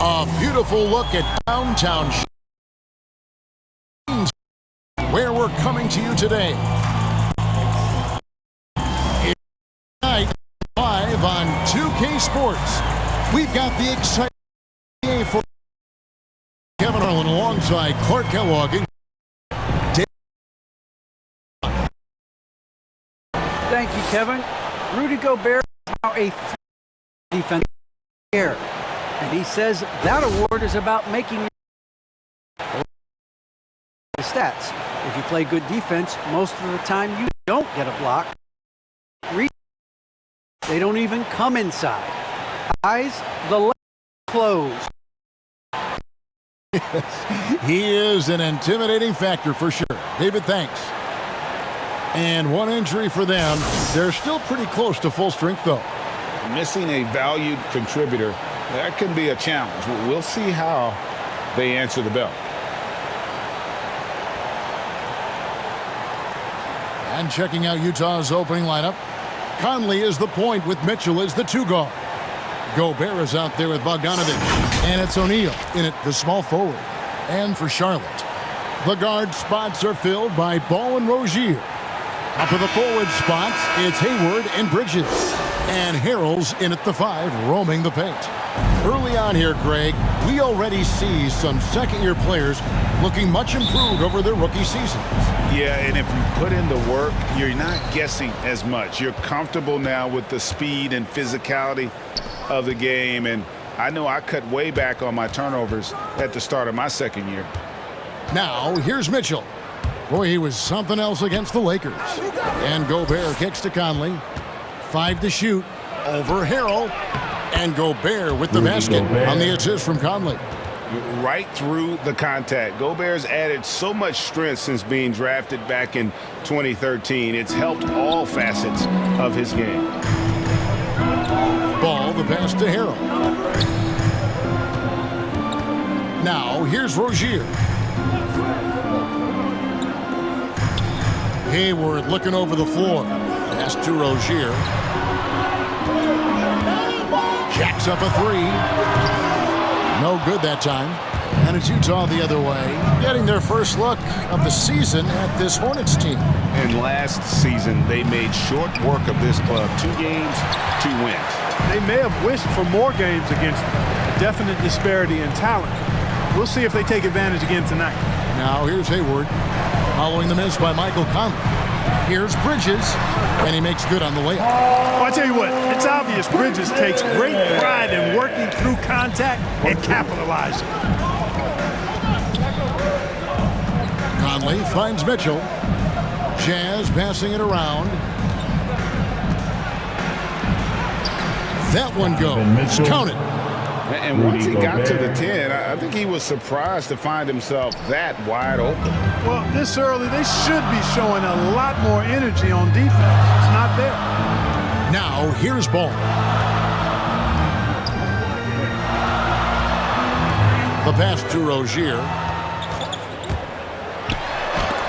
A beautiful look at downtown, where we're coming to you today. It's tonight, live on 2K Sports. We've got the exciting game for Kevin Harlan alongside Clark Kellogg. Thank you, Kevin. Rudy Gobert is now a defensive player, and he says that award is about making the stats. If you play good defense, most of the time you don't get a block. They don't even come inside. Eyes, the left closed. He is an intimidating factor for sure. David, thanks. And one injury for them. They're still pretty close to full strength, though. Missing a valued contributor, that can be a challenge. We'll see how they answer the bell. And checking out Utah's opening lineup, Conley is the point with Mitchell as the two guard. Gobert is out there with Bogdanovic. And it's O'Neal in it, the small forward. And for Charlotte, the guard spots are filled by Ball and Rozier. Up to the forward spots, it's Hayward and Bridges. And Harrell's in at the 5, roaming the paint. Early on here, Greg, we already see some second-year players looking much improved over their rookie seasons. Yeah, and if you put in the work, you're not guessing as much. You're comfortable now with the speed and physicality of the game. And I know I cut way back on my turnovers at the start of my second year. Now, here's Mitchell. Boy, he was something else against the Lakers. And Gobert kicks to Conley. 5 to shoot. Over Harrell. And Gobert with the basket on the assist from Conley. Right through the contact. Gobert's added so much strength since being drafted back in 2013. It's helped all facets of his game. Ball, the pass to Harrell. Now, here's Rozier. Hayward looking over the floor. Pass to Rozier. Jacks up a 3. No good that time. And it's Utah the other way, getting their first look of the season at this Hornets team. And last season, they made short work of this club. 2 games, 2 wins. They may have wished for more games against a definite disparity in talent. We'll see if they take advantage again tonight. Now here's Hayward, following the miss by Michael Conley. Here's Bridges, and he makes good on the layup. Well, I tell you what, it's obvious Bridges takes great pride in working through contact and capitalizing. Conley finds Mitchell. Jazz passing it around. That one goes. Count it. And once he got to the 10, I think he was surprised to find himself that wide open. Well, this early, they should be showing a lot more energy on defense. It's not there. Now, here's Ball. The pass to Rozier.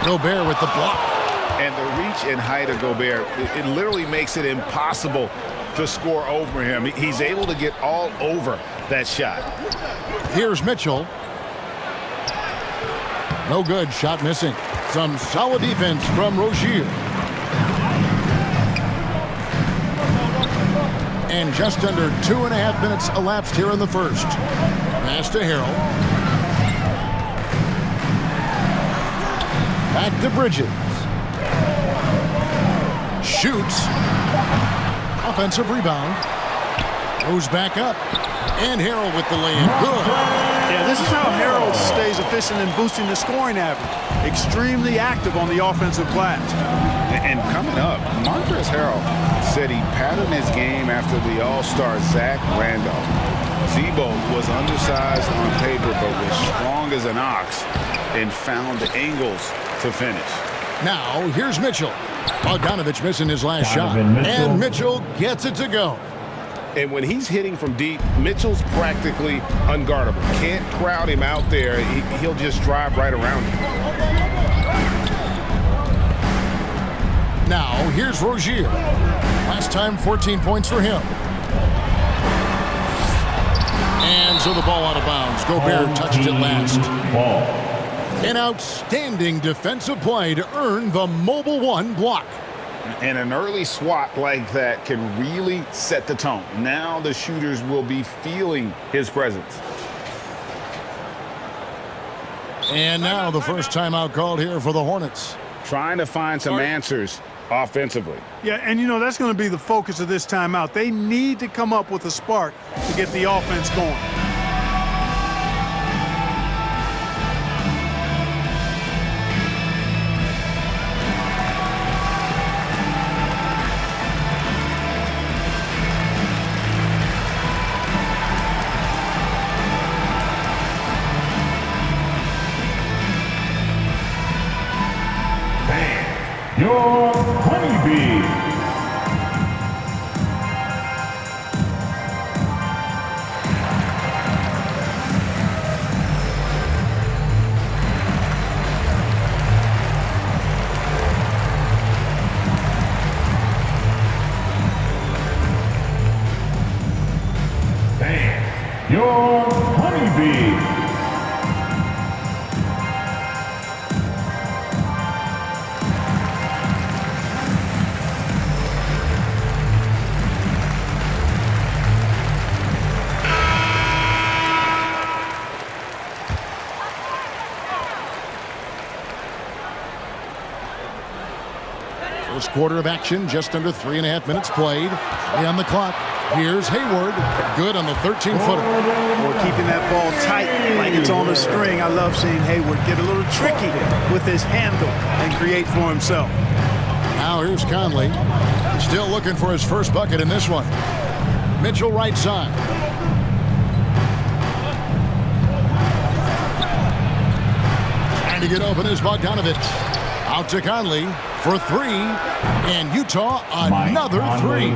Gobert with the block. And the reach and height of Gobert, it literally makes it impossible to score over him. He's able to get all over that shot. Here's Mitchell. No good. Shot missing. Some solid defense from Rozier. And just under 2.5 minutes elapsed here in the first. Pass to Harrell. Back to Bridges. Shoots. Offensive rebound. Goes back up. And Harrell with the lay-in. Good. Yeah, this is how Harrell stays efficient in boosting the scoring average. Extremely active on the offensive glass. And coming up, Montrezl Harrell said he patterned his game after the All-Star Zach Randolph. Z-Bo was undersized on paper, but was strong as an ox and found the angles to finish. Now, here's Mitchell. Bogdanovic missing his last shot. And Mitchell gets it to go. And when he's hitting from deep, Mitchell's practically unguardable. Can't crowd him out there. He'll just drive right around him. Now, here's Rozier. Last time, 14 points for him. And So the ball out of bounds. Gobert touched it last. An outstanding defensive play to earn the mobile one block. And an early swat like that can really set the tone. Now the shooters will be feeling his presence. And now the first timeout called here for the Hornets. Trying to find some answers offensively. Yeah, and you know, that's going to be the focus of this timeout. They need to come up with a spark to get the offense going. Your honeybee. Your honeybee. First quarter of action, just under 3.5 minutes played. On the clock, here's Hayward. Good on the 13-footer. Or keeping that ball tight like it's on a string. I love seeing Hayward get a little tricky with his handle and create for himself. Now here's Conley. Still looking for his first bucket in this one. Mitchell right side. Trying to get open is Bogdanovich. Out to Conley for three, and Utah another three.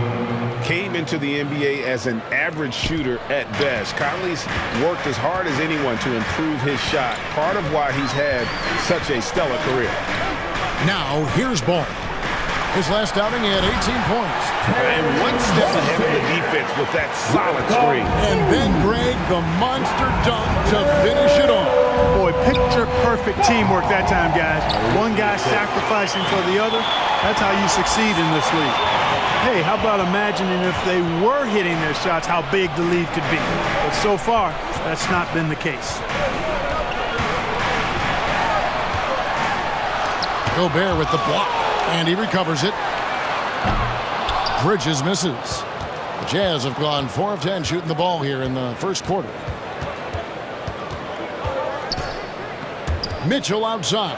Came into the NBA as an average shooter at best. Conley's worked as hard as anyone to improve his shot, part of why he's had such a stellar career. Now here's Ball. His last outing, he had 18 points. And one step ahead of the defense with that solid screen. And then Greg, the monster dunk to finish it off. Boy, picture-perfect teamwork that time, guys. One guy sacrificing for the other. That's how you succeed in this league. Hey, how about imagining if they were hitting their shots, how big the lead could be. But so far, that's not been the case. Gobert with the block, and he recovers it. Bridges misses. The Jazz have gone 4 of 10 shooting the ball here in the first quarter. Mitchell outside.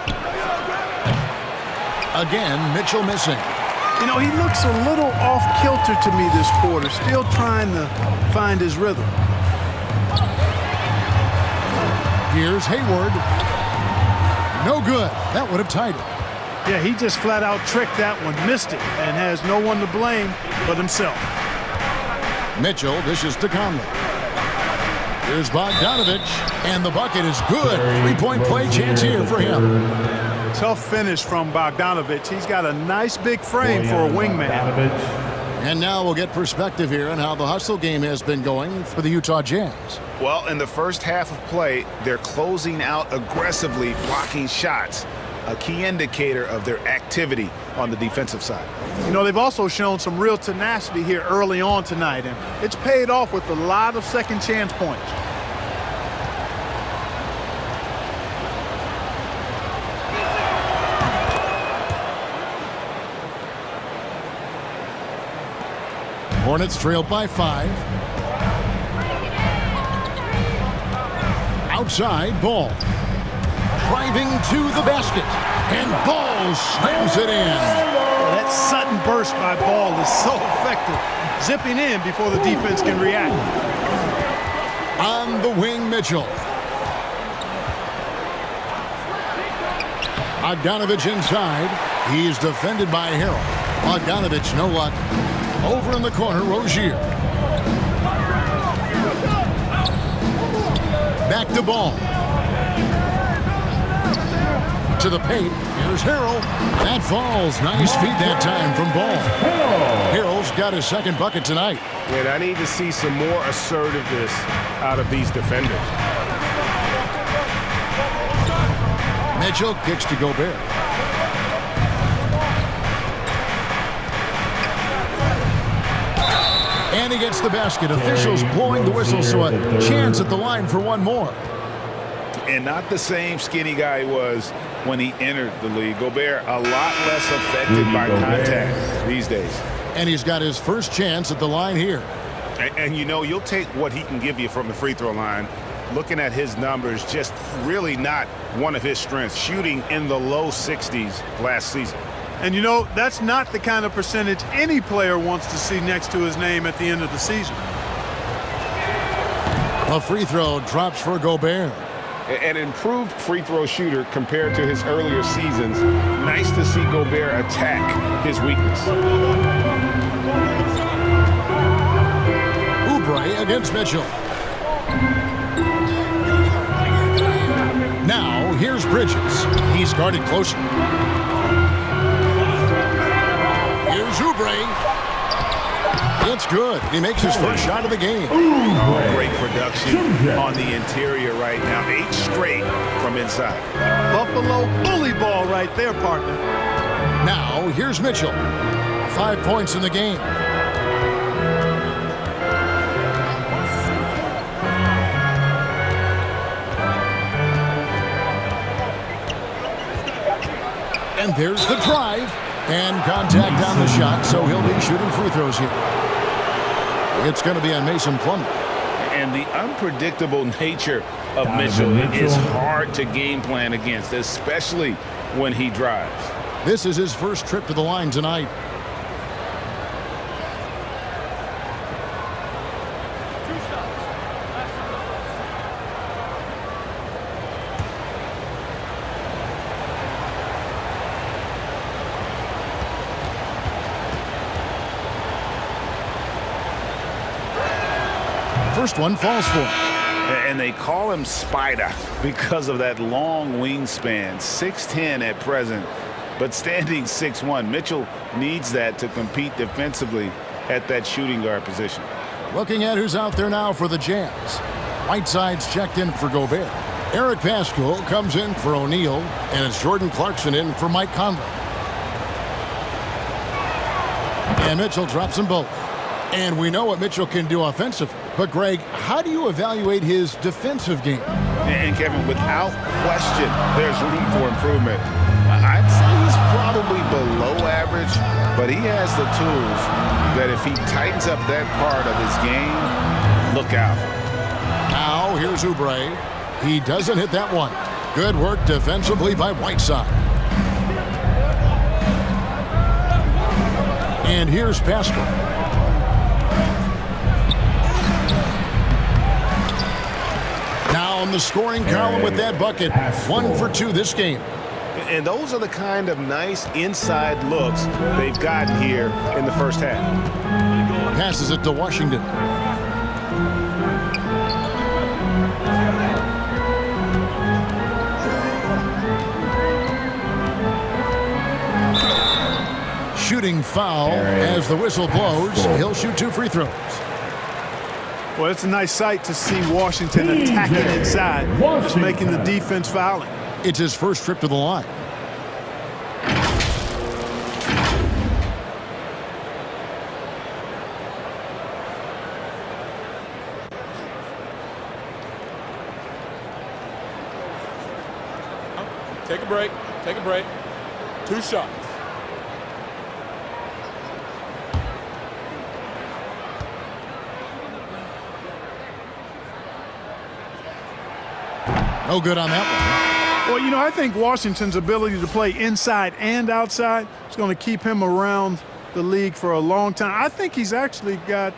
Again, Mitchell missing. You know, he looks a little off-kilter to me this quarter, still trying to find his rhythm. Here's Hayward. No good. That would have tied it. Yeah, he just flat out tricked that one, missed it, and has no one to blame but himself. Mitchell dishes to Conley. Here's Bogdanovich, and the bucket is good. Three-point play chance here for him. Tough finish from Bogdanovich. He's got a nice big frame for a wingman. And now we'll get perspective here on how the hustle game has been going for the Utah Jazz. Well, in the first half of play, they're closing out aggressively, blocking shots. A key indicator of their activity on the defensive side. You know, they've also shown some real tenacity here early on tonight, and it's paid off with a lot of second chance points. Hornets trailed by 5. Outside, Ball. Driving to the basket, and Ball slams it in. That sudden burst by Ball is so effective, zipping in before the defense can react. On the wing, Mitchell. Bogdanovich inside. He's defended by Harrell. Bogdanovich, no luck. Over in the corner, Rozier. Back to Ball. to the paint. Here's Harrell. That falls. Nice feed that time from Ball. Harrell's got his second bucket tonight. And I need to see some more assertiveness out of these defenders. Mitchell kicks to Gobert. And he gets the basket. Officials blowing the whistle, so a chance at the line for one more. And not the same skinny guy he was when he entered the league. Gobert a lot less affected by contact these days. And he's got his first chance at the line here. And you know, you'll take what he can give you from the free throw line. Looking at his numbers, just really not one of his strengths. Shooting in the low 60s last season. And you know, that's not the kind of percentage any player wants to see next to his name at the end of the season. A free throw drops for Gobert. An improved free throw shooter compared to his earlier seasons. Nice to see Gobert attack his weakness. Oubre against Mitchell. Now, here's Bridges. He's guarded closely. Here's Oubre. It's good. He makes his first shot of the game. Great production on the interior right now. 8 straight from inside. Buffalo bully ball right there, partner. Now, here's Mitchell. 5 points in the game. And there's the drive. And contact on the shot, so he'll be shooting free throws here. It's going to be on Mason Plumlee. And the unpredictable nature of Mitchell is hard to game plan against, especially when he drives. This is his first trip to the line tonight. First one falls for him. And they call him Spider because of that long wingspan. 6'10" at present, but standing 6'1". Mitchell needs that to compete defensively at that shooting guard position. Looking at who's out there now for the Jazz. Whiteside's checked in for Gobert. Eric Pascal comes in for O'Neal, and it's Jordan Clarkson in for Mike Conley. And Mitchell drops them both. And we know what Mitchell can do offensively. But, Greg, how do you evaluate his defensive game? And, Kevin, without question, there's room for improvement. I'd say he's probably below average, but he has the tools that if he tightens up that part of his game, look out. Now, here's Oubre. He doesn't hit that one. Good work defensively by Whiteside. And here's Pascal. Now on the scoring column with that bucket. 1 for 2 this game. And those are the kind of nice inside looks they've gotten here in the first half. Passes it to Washington. Shooting foul as the whistle blows. He'll shoot 2 free throws. Well, it's a nice sight to see Washington attacking inside, just making the defense fouling. It's his first trip to the line. Take a break. Take a break. 2 shots. No good on that Well, you know, I think Washington's ability to play inside and outside is going to keep him around the league for a long time. I think he's actually got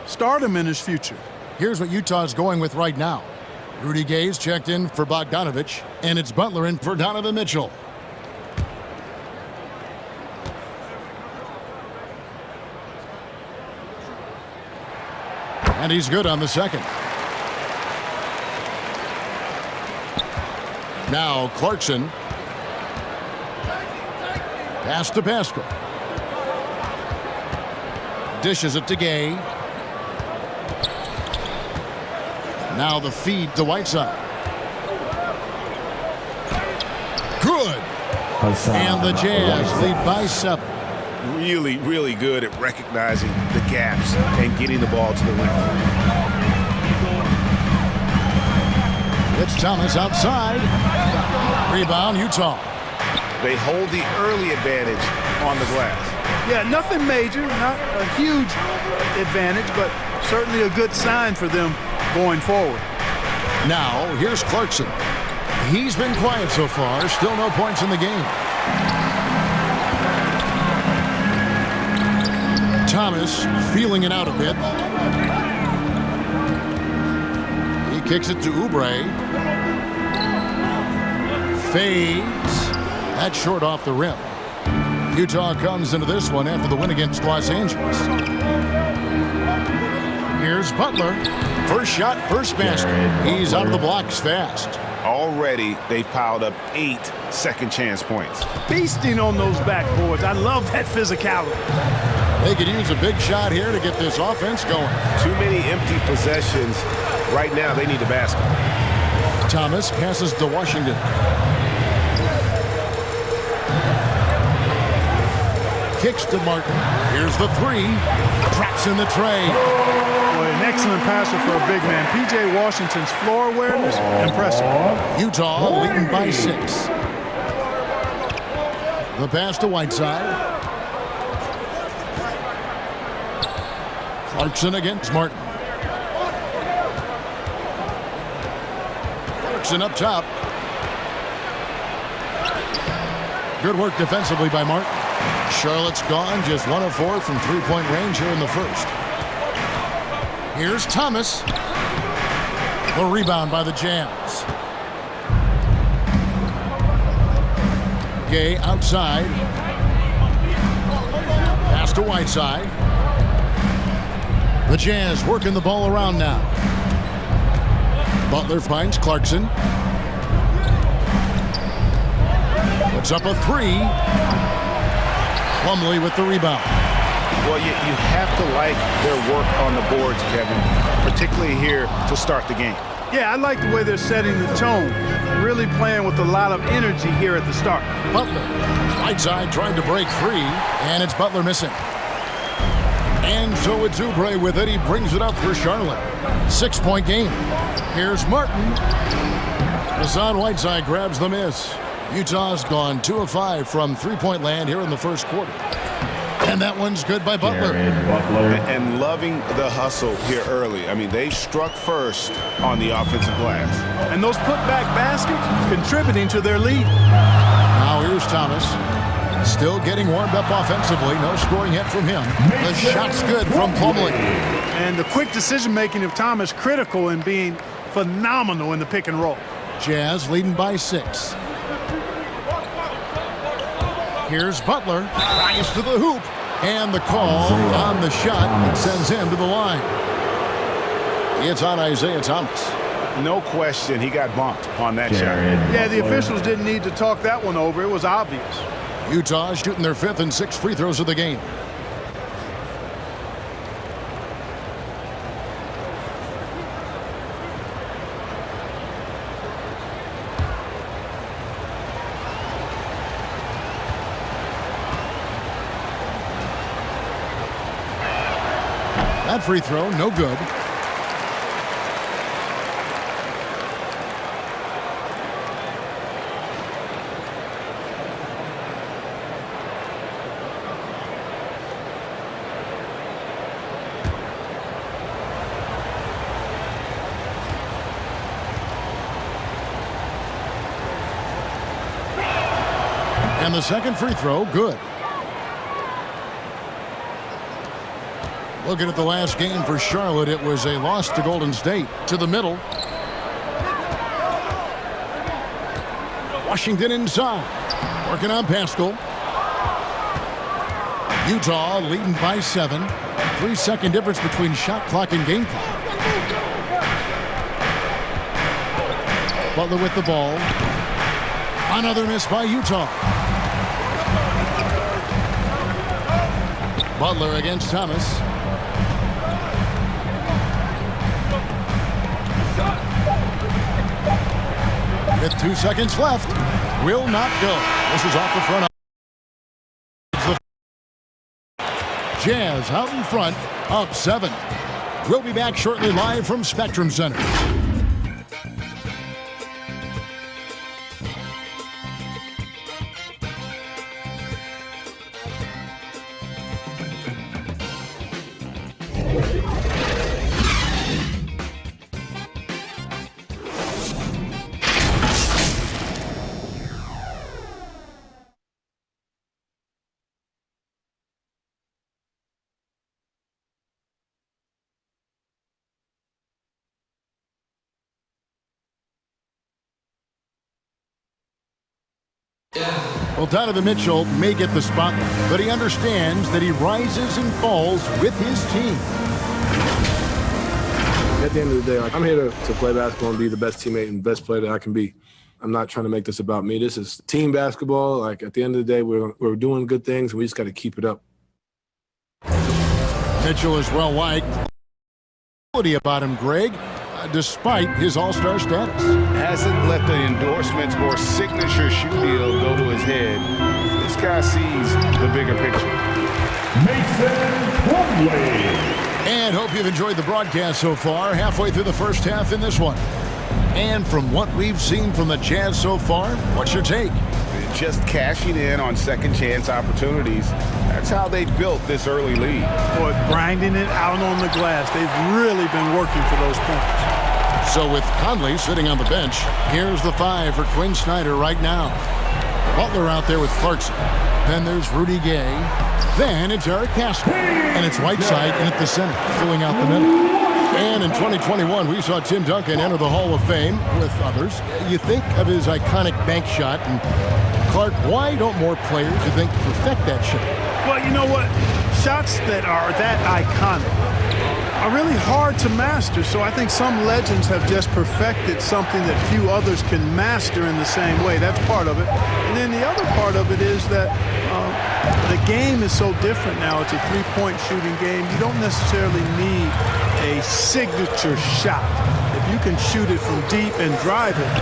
stardom in his future. Here's what Utah's going with right now. Rudy Gay's checked in for Bogdanovich, and it's Butler in for Donovan Mitchell. And he's good on the second. Now Clarkson. Pass to Pascal. Dishes it to Gay. Now the feed to Whiteside. Good. And the Jazz lead by 7. Really, really good at recognizing the gaps and getting the ball to the rim. It's Thomas outside. Rebound, Utah. They hold the early advantage on the glass. Yeah, nothing major, not a huge advantage, but certainly a good sign for them going forward. Now, here's Clarkson. He's been quiet so far. Still no points in the game. Thomas feeling it out a bit. He kicks it to Oubre. Fades. That's short off the rim. Utah comes into this one after the win against Los Angeles. Here's Butler. First shot, first basket. He's out of the blocks fast. Already, they've piled up 8 second chance points. Feasting on those backboards. I love that physicality. They could use a big shot here to get this offense going. Too many empty possessions. Right now, they need a basket. Thomas passes to Washington. Kicks to Martin. Here's the 3. Traps in the tray. Boy, an excellent passer for a big man. P.J. Washington's floor awareness, impressive. Utah leading by 6. The pass to Whiteside. Clarkson against Martin. Clarkson up top. Good work defensively by Martin. Charlotte's gone just 1 of 4 from three-point range here in the first. Here's Thomas. The rebound by the Jazz. Gay outside. Pass to Whiteside. The Jazz working the ball around now. Butler finds Clarkson. Puts up a 3. Plumlee with the rebound. Well, you have to like their work on the boards, Kevin, particularly here to start the game. Yeah, I like the way they're setting the tone. Really playing with a lot of energy here at the start. Butler. Whiteside trying to break free, and it's Butler missing. And so it's Oubre with it. He brings it up for Charlotte. 6-point game. Here's Martin. Hassan Whiteside grabs the miss. Utah's gone 2 of 5 from three-point land here in the first quarter. And that one's good by Butler. And loving the hustle here early. I mean, they struck first on the offensive glass. And those putback baskets contributing to their lead. Now here's Thomas. Still getting warmed up offensively. No scoring yet from him. The shot's good from Plumlee. And the quick decision-making of Thomas critical in being phenomenal in the pick and roll. Jazz leading by 6. Here's Butler. Rise to the hoop. And the call on the shot sends him to the line. It's on Isaiah Thomas. No question he got bumped on that shot. Yeah, the officials didn't need to talk that one over. It was obvious. Utah shooting their 5th and 6th free throws of the game. That free throw, no good. And the second free throw, good. Looking at the last game for Charlotte, it was a loss to Golden State. To the middle. Washington inside. Working on Pascal. Utah leading by 7. 3-second difference between shot clock and game clock. Butler with the ball. Another miss by Utah. Butler against Thomas. With 2 seconds left, will not go. This is off the front. Jazz out in front, up 7. We'll be back shortly live from Spectrum Center. Well, Donovan Mitchell may get the spotlight, but he understands that he rises and falls with his team. At the end of the day, I'm here to play basketball and be the best teammate and best player that I can be. I'm not trying to make this about me. This is team basketball. At the end of the day, we're doing good things, and we just got to keep it up. Mitchell is well liked. About him, Greg, despite his all-star status. Hasn't let the endorsements or signature shoe deal go to his head. This guy sees the bigger picture. Mason Plumlee. And hope you've enjoyed the broadcast so far. Halfway through the first half in this one. And from what we've seen from the Jazz so far, what's your take? Just cashing in on second chance opportunities. That's how they built this early lead. Boy, grinding it out on the glass. They've really been working for those points. So with Conley sitting on the bench, here's the 5 for Quinn Snyder right now. Butler out there with Clarkson. Then there's Rudy Gay. Then it's Eric Pascal. And it's Whiteside in at the center, filling out the middle. And in 2021, we saw Tim Duncan enter the Hall of Fame with others. You think of his iconic bank shot, and Clark, why don't more players, you think, perfect that shot? Well, you know what? Shots that are that iconic are really hard to master, so I think some legends have just perfected something that few others can master in the same way. That's part of it. And then the other part of it is that the game is so different now. It's a three-point shooting game. You don't necessarily need a signature shot. If you can shoot it from deep and drive it,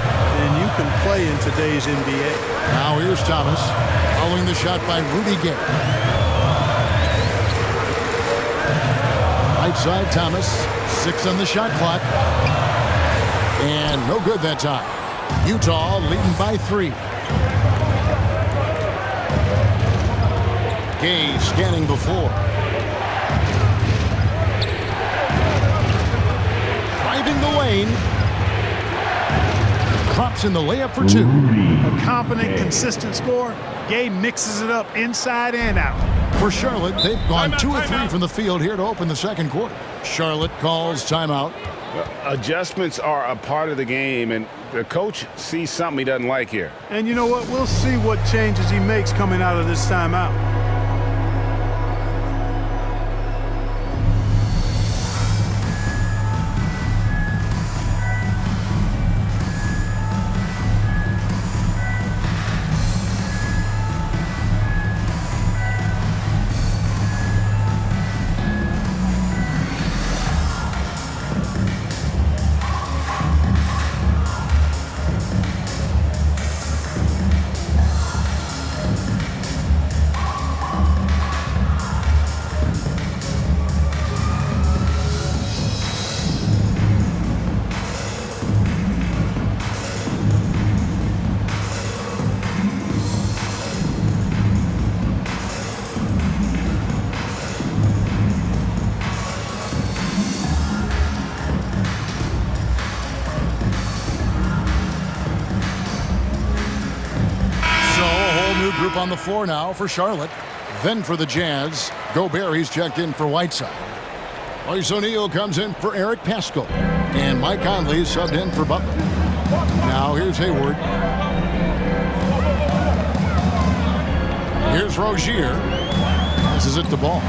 then you can play in today's NBA. Now here's Thomas, following the shot by Rudy Gay. Right side, Thomas, 6 on the shot clock. And no good that time. Utah leading by 3. Gay scanning before. Driving the lane. Drops in the layup for 2. A confident, consistent score. Gay mixes it up inside and out. For Charlotte, they've gone 2 of 3 from the field here to open the second quarter. Charlotte calls timeout. Adjustments are a part of the game, and the coach sees something he doesn't like here. And you know what? We'll see what changes he makes coming out of this timeout. On the floor now for Charlotte. Then for the Jazz, Gobert, he's checked in for Whiteside. Royce O'Neal comes in for Eric Pascal. And Mike Conley subbed in for Butler. Now here's Hayward. Here's Rozier. Passes it to Ball.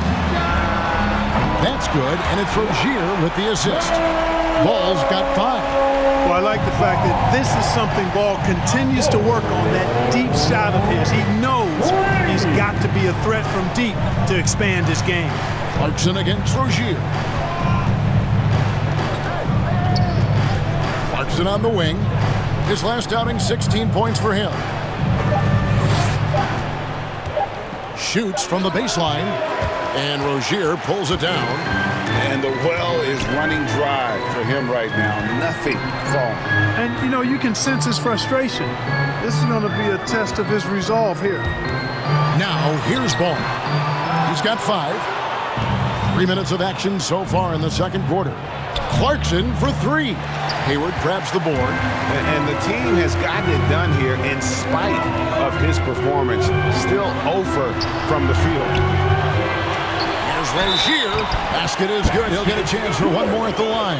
That's good, and it's Rozier with the assist. Ball's got 5. Well, I like the fact that this is something Ball continues to work on, that deep shot of his. He knows he's He's got to be a threat from deep to expand his game. Clarkson against Rozier. Clarkson on the wing. His last outing, 16 points for him. Shoots from the baseline, and Rozier pulls it down. And the well is running dry for him right now. Nothing falling. And, you know, you can sense his frustration. This is going to be a test of his resolve here. Now, here's Ball. He's got 5. 3 minutes of action so far in the second quarter. Clarkson for 3. Hayward grabs the board. And the team has gotten it done here in spite of his performance. Still over from the field. Here's Rozier. Basket is good. He'll get a chance for one more at the line.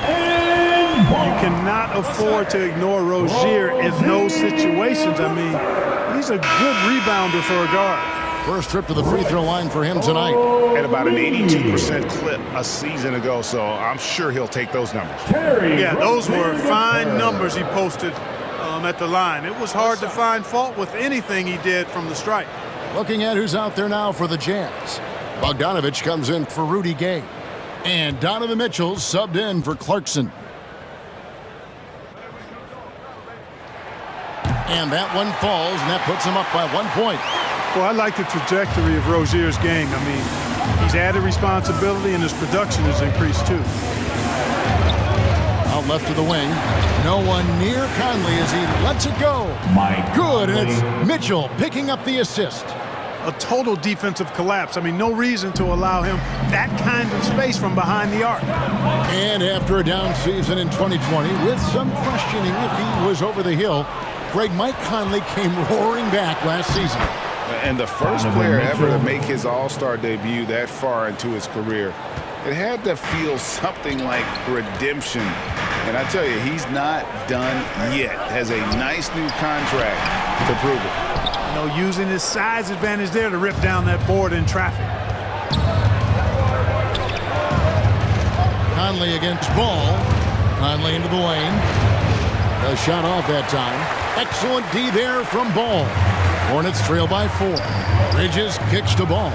You cannot afford to ignore Rozier in those situations. I mean, he's a good rebounder for a guard. First trip to the free throw line for him tonight. At about an 82% clip a season ago, so I'm sure he'll take those numbers. Yeah, those were fine numbers he posted at the line. It was hard to find fault with anything he did from the stripe. Looking at who's out there now for the Jazz. Bogdanovich comes in for Rudy Gay. And Donovan Mitchell subbed in for Clarkson. And that one falls, and that puts him up by 1 point. Well, I like the trajectory of Rozier's game. I mean, he's added responsibility, and his production has increased too. Out left to the wing. No one near Conley as he lets it go. Good, and it's Mitchell picking up the assist. A total defensive collapse. I mean, no reason to allow him that kind of space from behind the arc. And after a down season in 2020, with some questioning if he was over the hill, Mike Conley came roaring back last season. And the first player ever to make his All-Star debut that far into his career, it had to feel something like redemption. And I tell you, he's not done yet. Has a nice new contract to prove it. You know, using his size advantage there to rip down that board in traffic. Conley against Ball. Conley into the lane. A shot off that time. Excellent D there from Ball. Hornets trail by 4. Bridges kicks to Ball.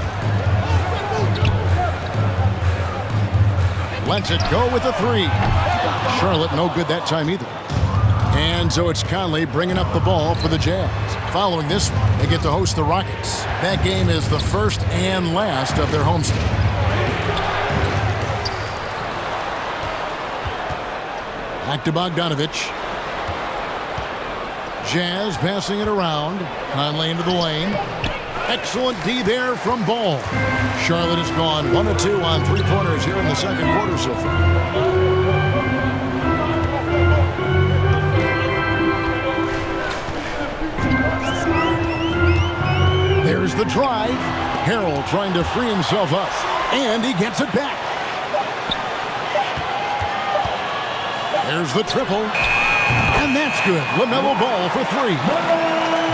Lets it go with a 3. Charlotte no good that time either. And so it's Conley bringing up the ball for the Jazz. Following this one, they get to host the Rockets. That game is the first and last of their homestand. Back to Bogdanovich. Jazz passing it around. Conley into the lane. Excellent D there from Ball. Charlotte has gone 1 of 2 on 3-pointers here in the second quarter so far. There's the drive. Harrell trying to free himself up. And he gets it back. There's the triple. And that's good. LaMelo Ball for 3.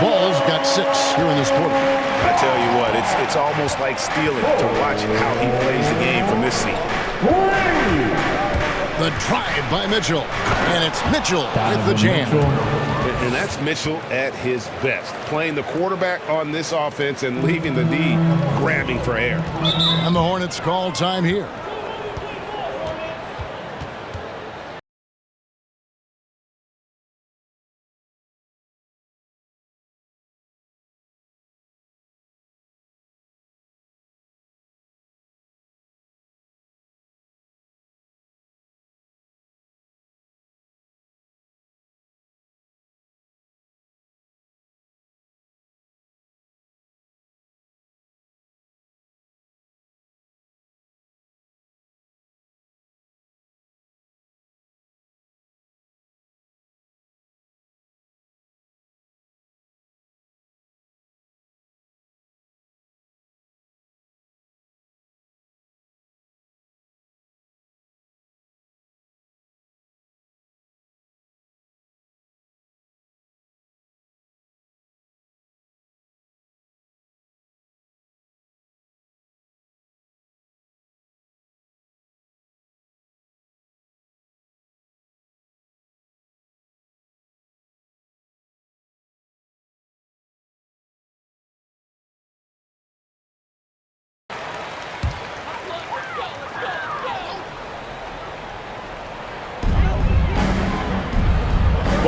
Ball's got 6 here in this quarter. I tell you what, it's almost like stealing to watch how he plays the game from this seat. The drive by Mitchell. And it's Mitchell with the jam. And that's Mitchell at his best. Playing the quarterback on this offense and leaving the D grabbing for air. And the Hornets call time here.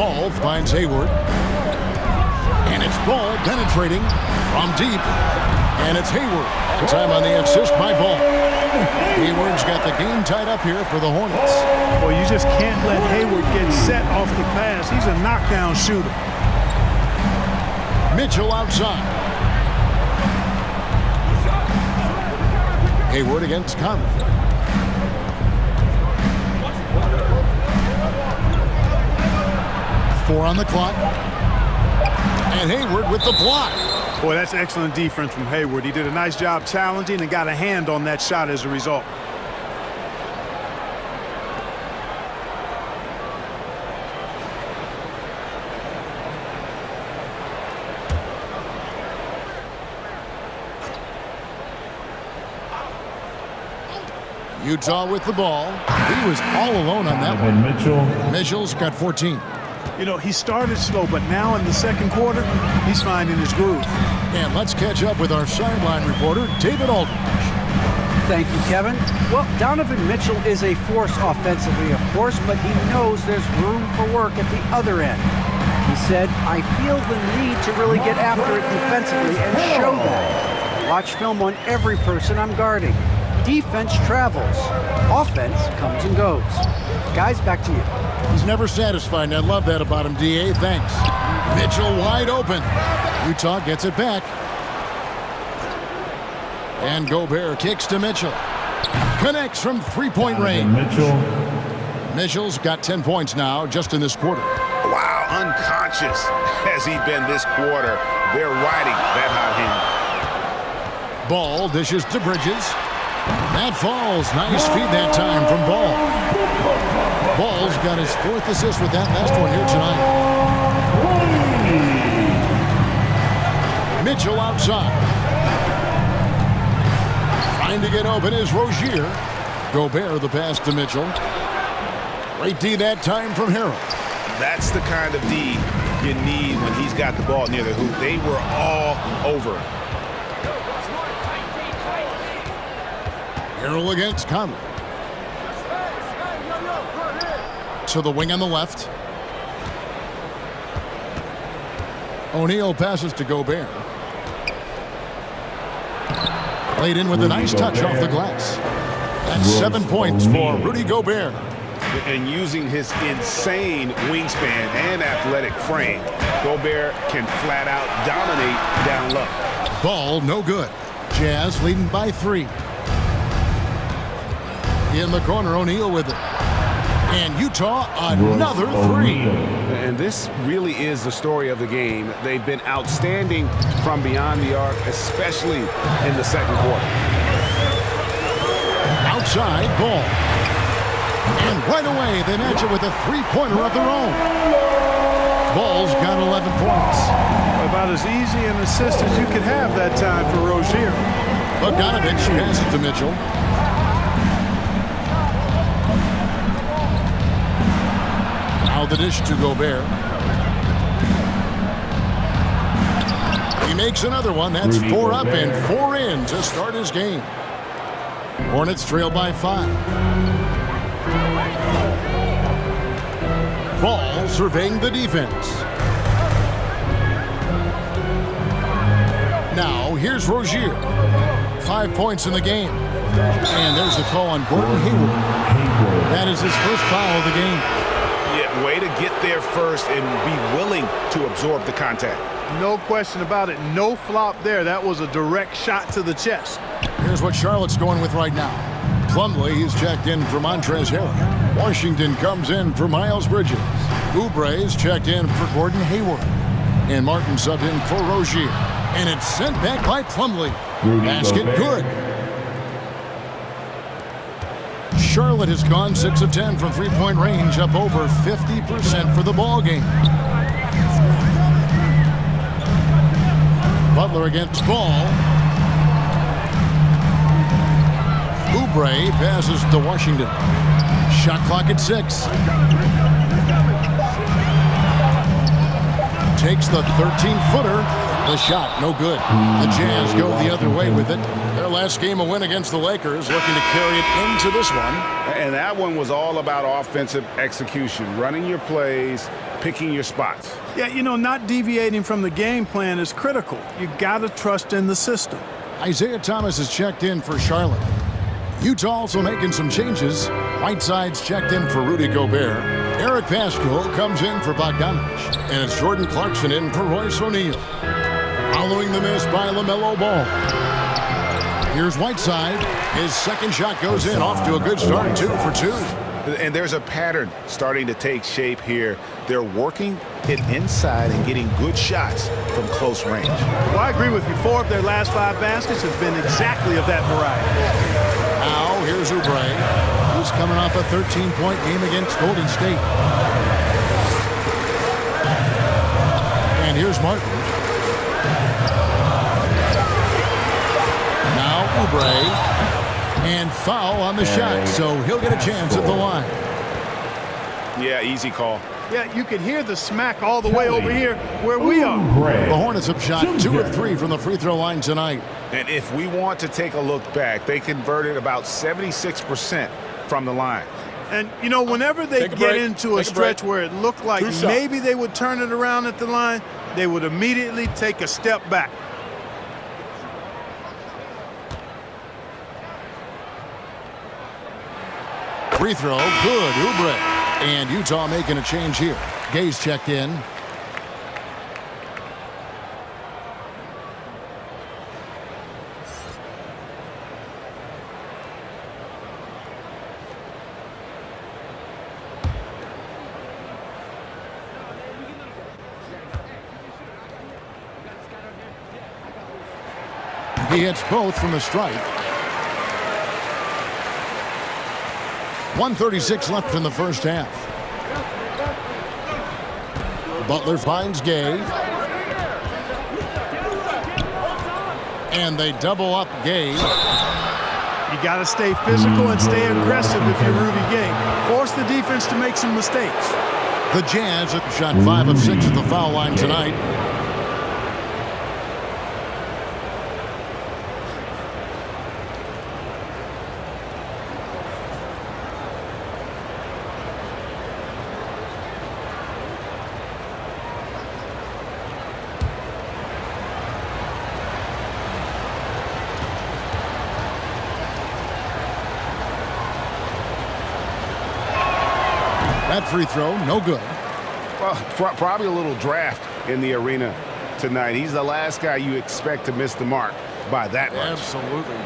Ball finds Hayward. And it's Ball penetrating from deep. And it's Hayward. That time on the assist by Ball. Hayward's got the game tied up here for the Hornets. Well, you just can't let Hayward get set off the pass. He's a knockdown shooter. Mitchell outside. Hayward against Conley. Four on the clock. And Hayward with the block. Boy, that's excellent defense from Hayward. He did a nice job challenging and got a hand on that shot as a result. Utah with the ball. He was all alone on that one. Mitchell's got 14. You know, he started slow, but now in the second quarter, he's finding his groove. And let's catch up with our sideline reporter, David Aldridge. Thank you, Kevin. Well, Donovan Mitchell is a force offensively, of course, but he knows there's room for work at the other end. He said, I feel the need to really get after it defensively and show that. Watch film on every person I'm guarding. Defense travels. Offense comes and goes. Guys, back to you. He's never satisfied, and I love that about him, D.A. Thanks. Mitchell wide open. Utah gets it back. And Gobert kicks to Mitchell. Connects from three-point range. Mitchell's got 10 points now just in this quarter. Wow, unconscious has he been this quarter. They're riding that hot hand. Ball dishes to Bridges. That falls. Nice feed that time from Ball. Ball's got his fourth assist with that last one here tonight. Mitchell outside. Trying to get open is Rozier. Gobert the pass to Mitchell. Great D that time from Harold. That's the kind of D you need when he's got the ball near the hoop. They were all over him. Harrell against Conley. To the wing on the left. O'Neal passes to Gobert. Played in with a nice touch off the glass. That's 7 points for Rudy Gobert. And using his insane wingspan and athletic frame, Gobert can flat out dominate down low. Ball no good. Jazz leading by 3. In the corner, O'Neal with it. And Utah, another 3. And this really is the story of the game. They've been outstanding from beyond the arc, especially in the second quarter. Outside, Ball. And right away, they match it with a three-pointer of their own. Ball's got 11 points. About as easy an assist as you could have that time for Rozier. Bogdanovich passes to Mitchell. Now the dish to Gobert. He makes another one. That's 4 up and 4 in to start his game. Hornets trail by 5. Ball surveying the defense. Now here's Rozier. 5 points in the game. And there's a call on Gordon Hayward. That is his first foul of the game. Yeah, way to get there first and be willing to absorb the contact. No question about it. No flop there. That was a direct shot to the chest. Here's what Charlotte's going with right now. Plumlee, he's checked in for Montrezl Harrell. Washington comes in for Miles Bridges. Oubre's checked in for Gordon Hayward. And Martin subbed in for Rozier. And it's sent back by Plumlee. Basket good. Charlotte has gone 6 of 10 from three-point range, up over 50% for the ball game. Butler against Ball. Oubre passes to Washington. Shot clock at 6. Takes the 13-footer. The shot, no good. The Jazz go the other way with it. They're last game a win against the Lakers, looking to carry it into this one. And that one was all about offensive execution, running your plays, picking your spots. Yeah, you know, not deviating from the game plan is critical. You got to trust in the system. Isaiah Thomas is checked in for Charlotte. Utah also making some changes. Whiteside's checked in for Rudy Gobert. Eric Pascal comes in for Bogdanovich. And it's Jordan Clarkson in for Royce O'Neal. Following the miss by LaMelo Ball. Here's Whiteside. His second shot goes in, off to a good start, 2 for 2. And there's a pattern starting to take shape here. They're working it inside and getting good shots from close range. Well, I agree with you. 4 of their last 5 baskets have been exactly of that variety. Now, here's Oubre. He's coming off a 13-point game against Golden State. And here's Martin. Now, Oubre. And foul on the shot, so he'll get a chance at the line. Yeah, easy call. Yeah, you can hear the smack all the way over here where we are. The Hornets have shot 2 of 3 from the free throw line tonight. And if we want to take a look back, they converted about 76% from the line. And, you know, whenever they get into a stretch where it looked like maybe they would turn it around at the line, they would immediately take a step back. Free throw, good, Oubre. And Utah making a change here. Gay's checked in. He hits both from the stripe. 1:36 left in the first half. Butler finds Gay. And they double up Gay. You got to stay physical and stay aggressive if you're Rudy Gay. Force the defense to make some mistakes. The Jazz have shot 5 of 6 at the foul line tonight. That free throw, no good. Well, probably a little draft in the arena tonight. He's the last guy you expect to miss the mark by that much. Absolutely.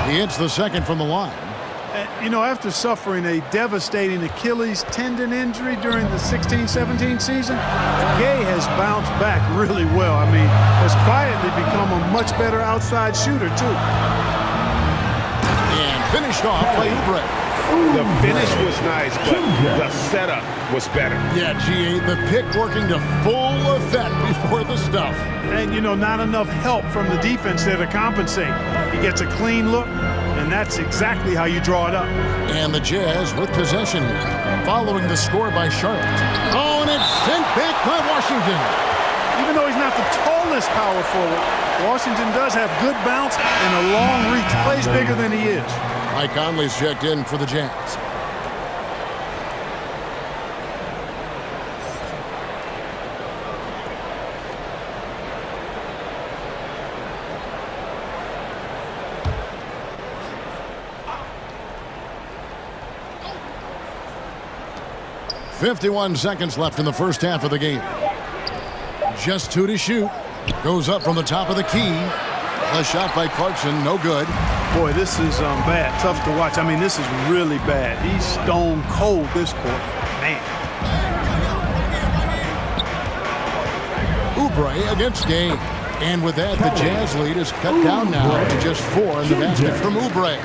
He hits the second from the line. You know, after suffering a devastating Achilles tendon injury during the 16-17 season, Gay has bounced back really well. I mean, has quietly become a much better outside shooter, too. And finished off by Oubre. The finish was nice, but the setup was better. Yeah, GA, the pick working to full effect before the stuff. And, you know, not enough help from the defense there to compensate. He gets a clean look, and that's exactly how you draw it up. And the Jazz with possession here, following the score by Charlotte. Oh, and it's sent back by Washington. Even though he's not the tallest power forward, Washington does have good bounce and a long reach. Plays bigger than he is. Mike Conley's checked in for the Jazz. .51 seconds left in the first half of the game. Just 2 to shoot. Goes up from the top of the key. A shot by Clarkson, no good. Boy, this is bad. Tough to watch. I mean, this is really bad. He's stone cold this quarter. Man. Oubre against Gay. And with that, the Jazz lead is cut down now to just 4 in the basket from Oubre.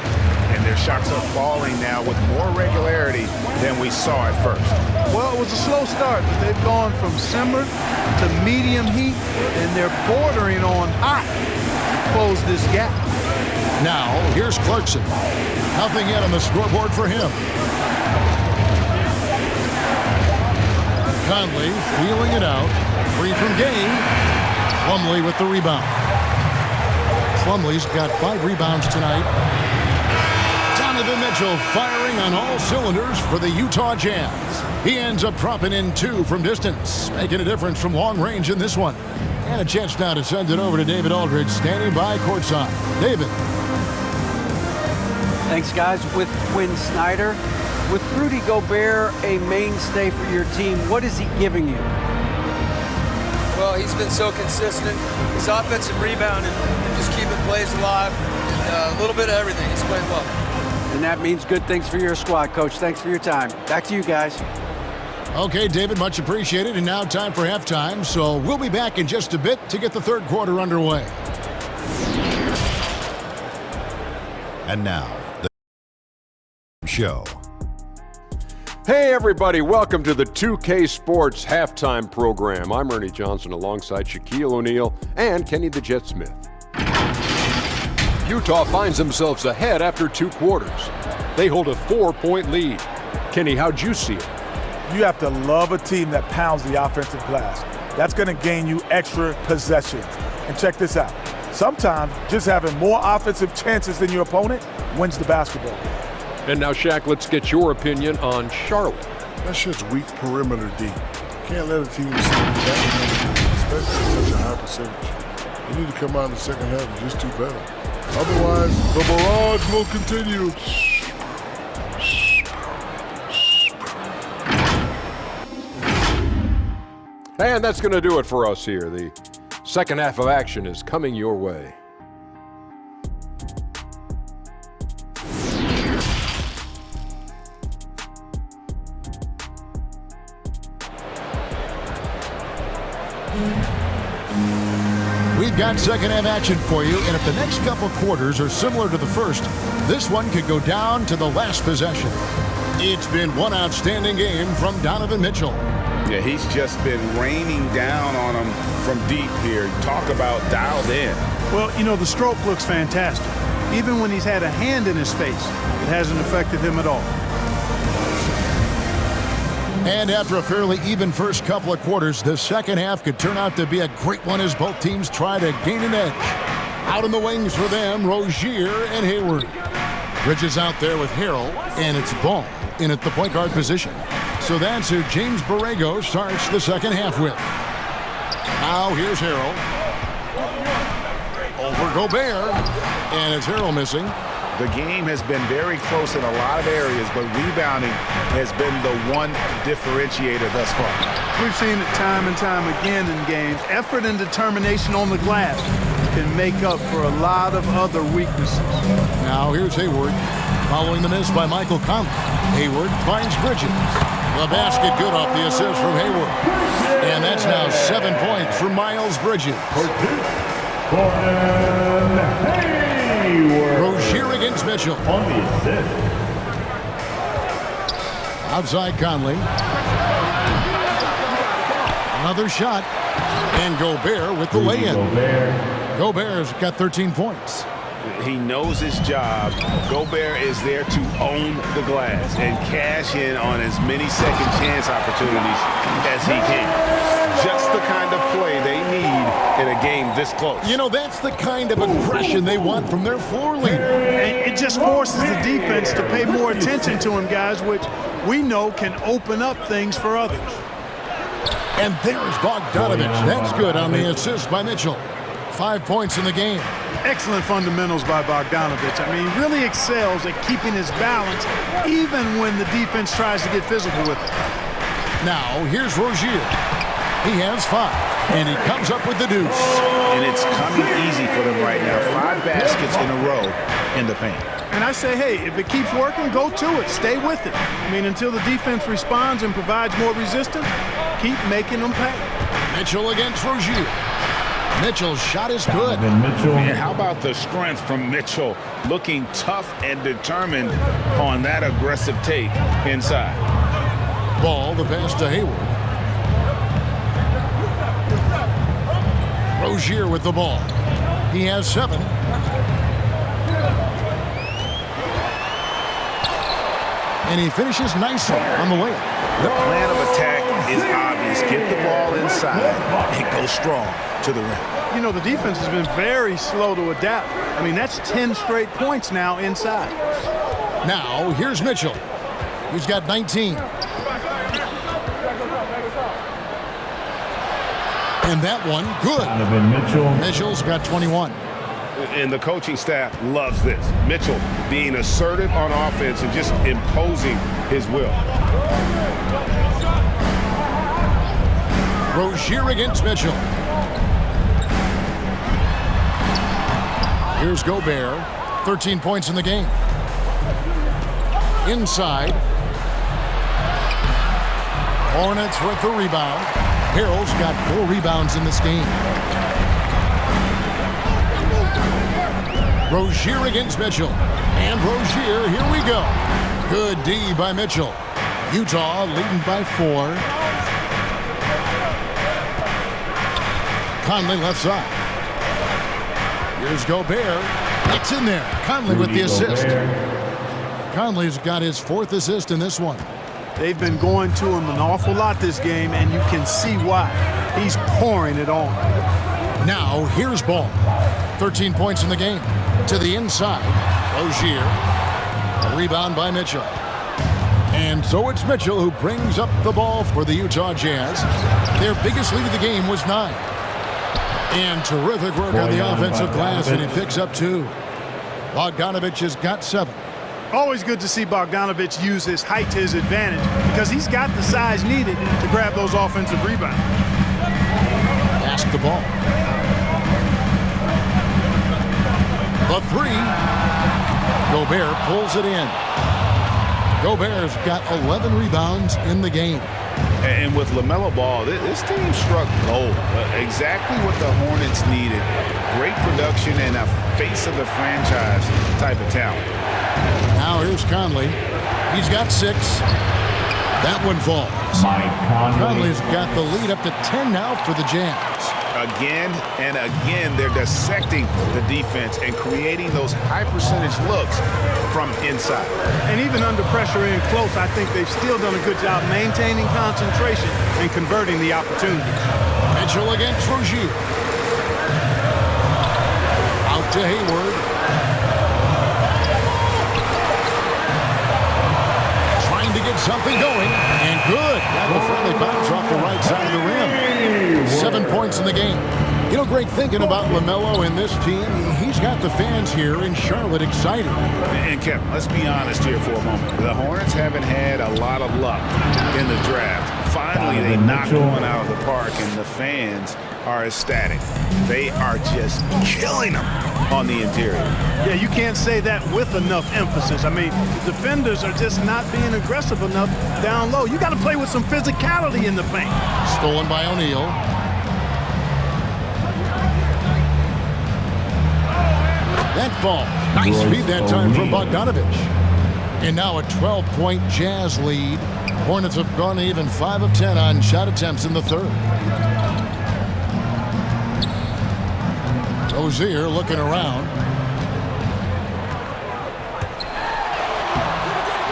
And their shots are falling now with more regularity than we saw at first. Well, it was a slow start, but they've gone from simmer to medium heat, and they're bordering on hot to close this gap. Now, here's Clarkson. Nothing yet on the scoreboard for him. Conley feeling it out. Free from game. Plumlee with the rebound. Plumlee's got 5 rebounds tonight. Donovan Mitchell firing on all cylinders for the Utah Jazz. He ends up dropping in 2 from distance, making a difference from long range in this one. And a chance now to send it over to David Aldridge, standing by courtside. David. Thanks, guys. With Quinn Snyder, with Rudy Gobert a mainstay for your team, what is he giving you? Well, he's been so consistent. His offensive rebounding, just keeping plays alive, and a little bit of everything. He's played well. And that means good things for your squad, Coach. Thanks for your time. Back to you guys. Okay, David, much appreciated. And now time for halftime. So we'll be back in just a bit to get the third quarter underway. And now, the show. Hey everybody, welcome to the 2K Sports halftime program. I'm Ernie Johnson alongside Shaquille O'Neal and Kenny the Jet Smith. Utah finds themselves ahead after 2 quarters. They hold a 4-point lead. Kenny, how'd you see it? You have to love a team that pounds the offensive glass. That's going to gain you extra possessions. And check this out. Sometimes just having more offensive chances than your opponent wins the basketball game. And now, Shaq, let's get your opinion on Charlotte. That shit's weak perimeter D. Can't let a team see that, especially at such a high percentage. They need to come out in the second half and just do better. Otherwise, the barrage will continue. And that's going to do it for us here. The second half of action is coming your way. We've got second half action for you, and if the next couple quarters are similar to the first, this one could go down to the last possession. It's been one outstanding game from Donovan Mitchell. Yeah, he's just been raining down on him from deep here. Talk about dialed in. Well, you know, the stroke looks fantastic. Even when he's had a hand in his face, it hasn't affected him at all. And after a fairly even first couple of quarters, the second half could turn out to be a great one as both teams try to gain an edge. Out in the wings for them, Rozier and Hayward. Bridges out there with Harrell, and it's Ball in at the point guard position. So that's who James Borrego starts the second half with. Now here's Harrell. Over Gobert, and it's Harrell missing. The game has been very close in a lot of areas, but rebounding has been the one differentiator thus far. We've seen it time and time again in games. Effort and determination on the glass can make up for a lot of other weaknesses. Now here's Hayward, following the miss by Michael Conley. Hayward finds Bridges. The basket good off the assist from Hayward. And that's now 7 points for Miles Bridges. Rozier against Mitchell. On the assist. Outside Conley. Another shot. And Gobert with the lay-in. Gobert's got 13 points. He knows his job. Gobert is there to own the glass and cash in on as many second chance opportunities as he can. Just the kind of play they need in a game this close. You know, that's the kind of aggression they want from their floor leader. And it just forces the defense to pay more attention to him, guys, which we know can open up things for others. And there's Bogdanovich. That's good on the assist by Mitchell. 5 points in the game. Excellent fundamentals by Bogdanovich. I mean, he really excels at keeping his balance even when the defense tries to get physical with him. Now, here's Rozier. He has 5, and he comes up with the deuce. And it's coming easy for them right now. 5 baskets in a row in the paint. And I say, hey, if it keeps working, go to it. Stay with it. I mean, until the defense responds and provides more resistance, keep making them pay. Mitchell against Rozier. Mitchell's shot is good. And how about the strength from Mitchell, looking tough and determined on that aggressive take inside. Ball, the pass to Hayward. Rozier with the ball. He has 7. And he finishes nicely on the layup. The plan of attack is obvious. Get the ball inside and go strong to the rim. You know, the defense has been very slow to adapt. I mean, that's 10 straight points now inside. Now, here's Mitchell. He's got 19. And that one, good. Mitchell's got 21. And the coaching staff loves this. Mitchell being assertive on offense and just imposing his will. Rozier against Mitchell. Here's Gobert. 13 points in the game. Inside. Hornets with the rebound. Harrell's got 4 rebounds in this game. Rozier against Mitchell. And Rozier, here we go. Good D by Mitchell. Utah leading by 4. Conley left side. Here's Gobert. It's in there. Conley with the assist. Conley's got his 4th assist in this one. They've been going to him an awful lot this game, and you can see why. He's pouring it on. Now, here's Ball. 13 points in the game. To the inside. Rozier. A rebound by Mitchell. And so it's Mitchell who brings up the ball for the Utah Jazz. Their biggest lead of the game was 9. And terrific work on the offensive glass, and he picks up 2. Bogdanovich has got 7. Always good to see Bogdanovich use his height to his advantage because he's got the size needed to grab those offensive rebounds. Pass the ball. The 3. Gobert pulls it in. Gobert's got 11 rebounds in the game. And with LaMelo Ball, this team struck gold. Exactly what the Hornets needed. Great production and a face of the franchise type of talent. Now here's Conley. He's got 6. That one falls. Conley's got the lead up to 10 now for the Jazz. Again and again, they're dissecting the defense and creating those high-percentage looks from inside. And even under pressure in close, I think they've still done a good job maintaining concentration and converting the opportunities. Mitchell against Rozier. Out to Hayward. Trying to get something going. And good. Got the friendly bounce off the right side of the rim. 7 points in the game. You know, great thinking about LaMelo and this team. He's got the fans here in Charlotte excited. And Kevin, let's be honest here for a moment. The Hornets haven't had a lot of luck in the draft. Finally, they knocked one out of the park, and the fans are ecstatic. They are just killing them on the interior. Yeah, you can't say that with enough emphasis. I mean, the defenders are just not being aggressive enough down low. You got to play with some physicality in the paint. Stolen by O'Neal. That ball. Nice feed that time from Bogdanovich. And now a 12-point Jazz lead. Hornets have gone even 5 of 10 on shot attempts in the 3rd. Rozier looking around.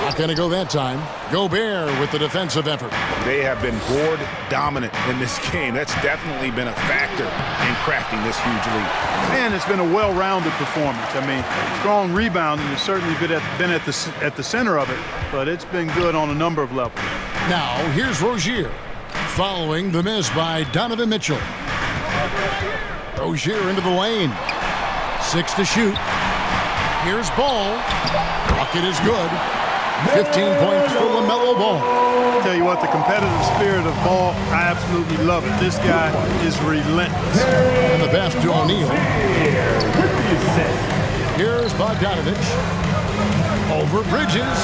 Not going to go that time. Gobert with the defensive effort. They have been board dominant in this game. That's definitely been a factor in crafting this huge lead. Man, it's been a well-rounded performance. I mean, strong rebounding has certainly been at the center of it, but it's been good on a number of levels. Now, here's Rozier, following the miss by Donovan Mitchell. Rozier into the lane. 6 to shoot. Here's Ball. Bucket is good. 15 points for LaMelo Ball. Tell you what, the competitive spirit of Ball, I absolutely love it. This guy is relentless. And the pass to O'Neal. Here's Bogdanovich. Over Bridges.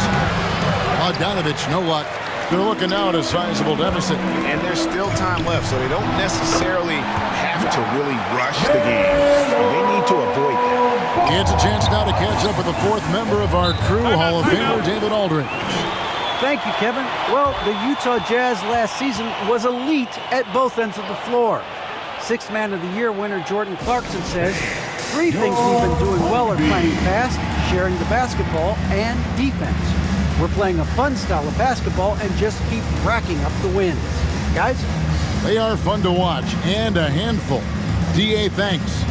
Bogdanovich, no luck. They're looking now at a sizable deficit. And there's still time left, so they don't necessarily have to really rush the game. They need to avoid that. It's a chance now to catch up with the 4th member of our crew, Hall of Famer David Aldridge. Thank you, Kevin. Well, the Utah Jazz last season was elite at both ends of the floor. 6th Man of the Year winner Jordan Clarkson says, 3 things we've been doing well are playing fast, sharing the basketball, and defense. We're playing a fun style of basketball and just keep racking up the wins. Guys? They are fun to watch and a handful. DA, thanks.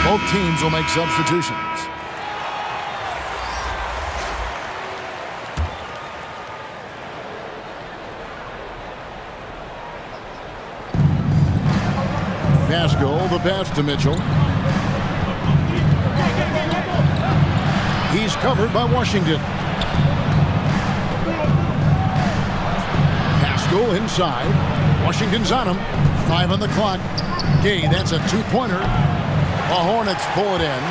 Both teams will make substitutions. Pascal, the pass to Mitchell. He's covered by Washington. Pascal inside. Washington's on him. 5 on the clock. Gay, that's a two-pointer. The Hornets pull it in.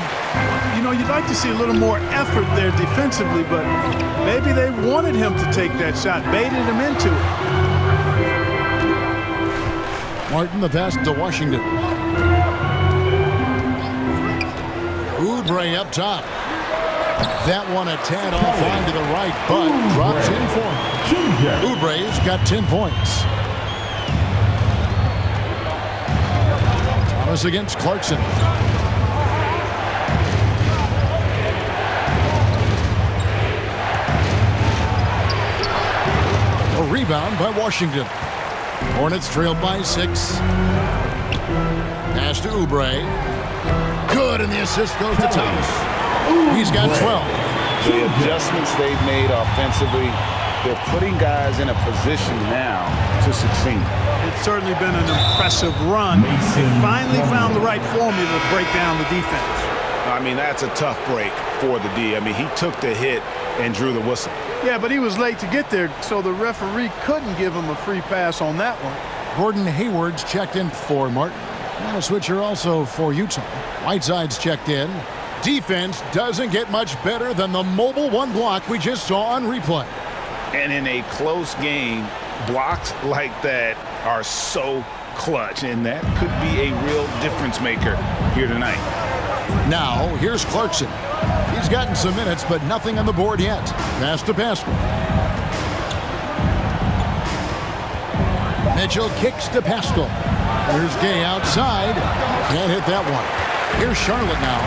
You know, you'd like to see a little more effort there defensively, but maybe they wanted him to take that shot, baited him into it. Martin, the pass to Washington. Oubre up top. That one a tad offline to the right, but drops in for him. Oubre's got 10 points. Thomas against Clarkson. A rebound by Washington. Hornets trailed by 6. Pass to Oubre. Good, and the assist goes to Thomas. He's got 12. The adjustments they've made offensively, they're putting guys in a position now to succeed. It's certainly been an impressive run. They finally found the right formula to break down the defense. I mean, that's a tough break for the D. I mean, he took the hit and drew the whistle. Yeah, but he was late to get there, so the referee couldn't give him a free pass on that one. Gordon Hayward's checked in for Martin. And a switcher also for Utah. Whiteside's checked in. Defense doesn't get much better than the mobile one block we just saw on replay. And in a close game, blocks like that are so clutch, and that could be a real difference maker here tonight. Now, here's Clarkson. He's gotten some minutes, but nothing on the board yet. Pass to Pascal. Mitchell kicks to Pascal. Here's Gay outside. Can't hit that one. Here's Charlotte now.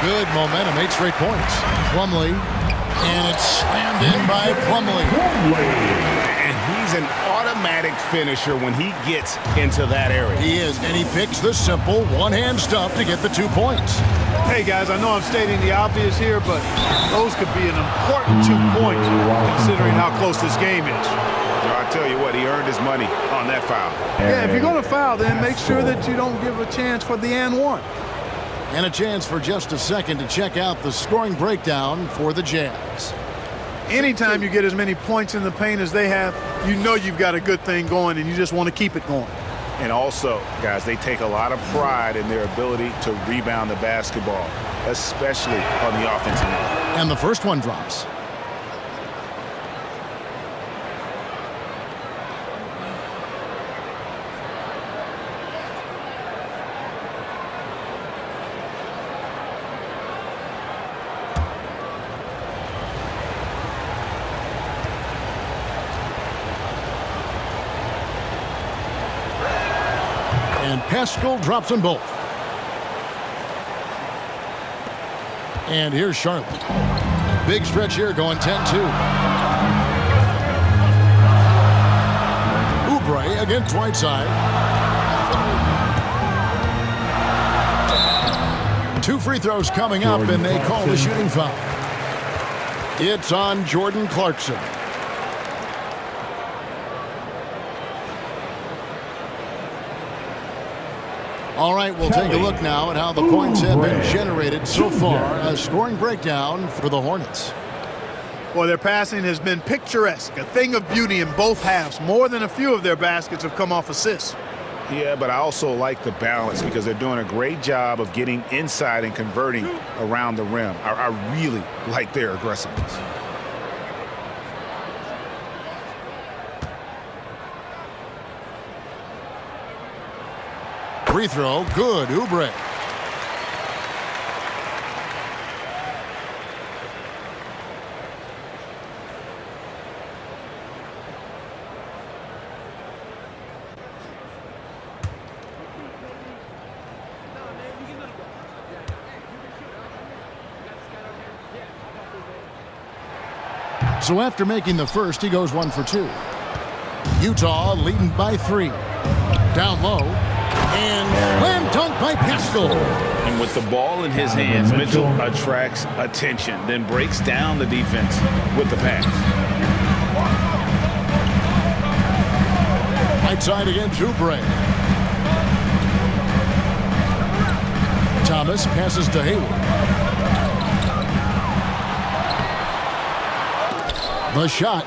Good momentum, 8 straight points. Plumlee, and it's slammed in by Plumlee. And he's an automatic finisher when he gets into that area. He is, and he picks the simple one-hand stuff to get the 2 points. Hey, guys, I know I'm stating the obvious here, but those could be an important 2 points considering how close this game is. I tell you what, he earned his money on that foul. Yeah, if you're going to foul, then make sure that you don't give a chance for the and one. And a chance for just a second to check out the scoring breakdown for the Jazz. Anytime you get as many points in the paint as they have, you know you've got a good thing going and you just want to keep it going. And also, guys, they take a lot of pride in their ability to rebound the basketball, especially on the offensive end. And the first one drops. And Pascal drops them both. And here's Charlotte. Big stretch here going 10-2. Oubre against Whiteside. 2 free throws coming up, and they call the shooting foul. It's on Jordan Clarkson. All right, we'll take a look now at how the points have been generated so far. A scoring breakdown for the Hornets. Well, their passing has been picturesque, a thing of beauty in both halves. More than a few of their baskets have come off assists. Yeah, but I also like the balance because they're doing a great job of getting inside and converting around the rim. I really like their aggressiveness. Free throw, good, Oubre. So after making the first, he goes 1 for 2. Utah leading by 3. Down low. And slam dunk by Pascal. And with the ball in his hands, Mitchell attracts attention, then breaks down the defense with the pass. Right side again, Oubre. Thomas passes to Hayward. The shot,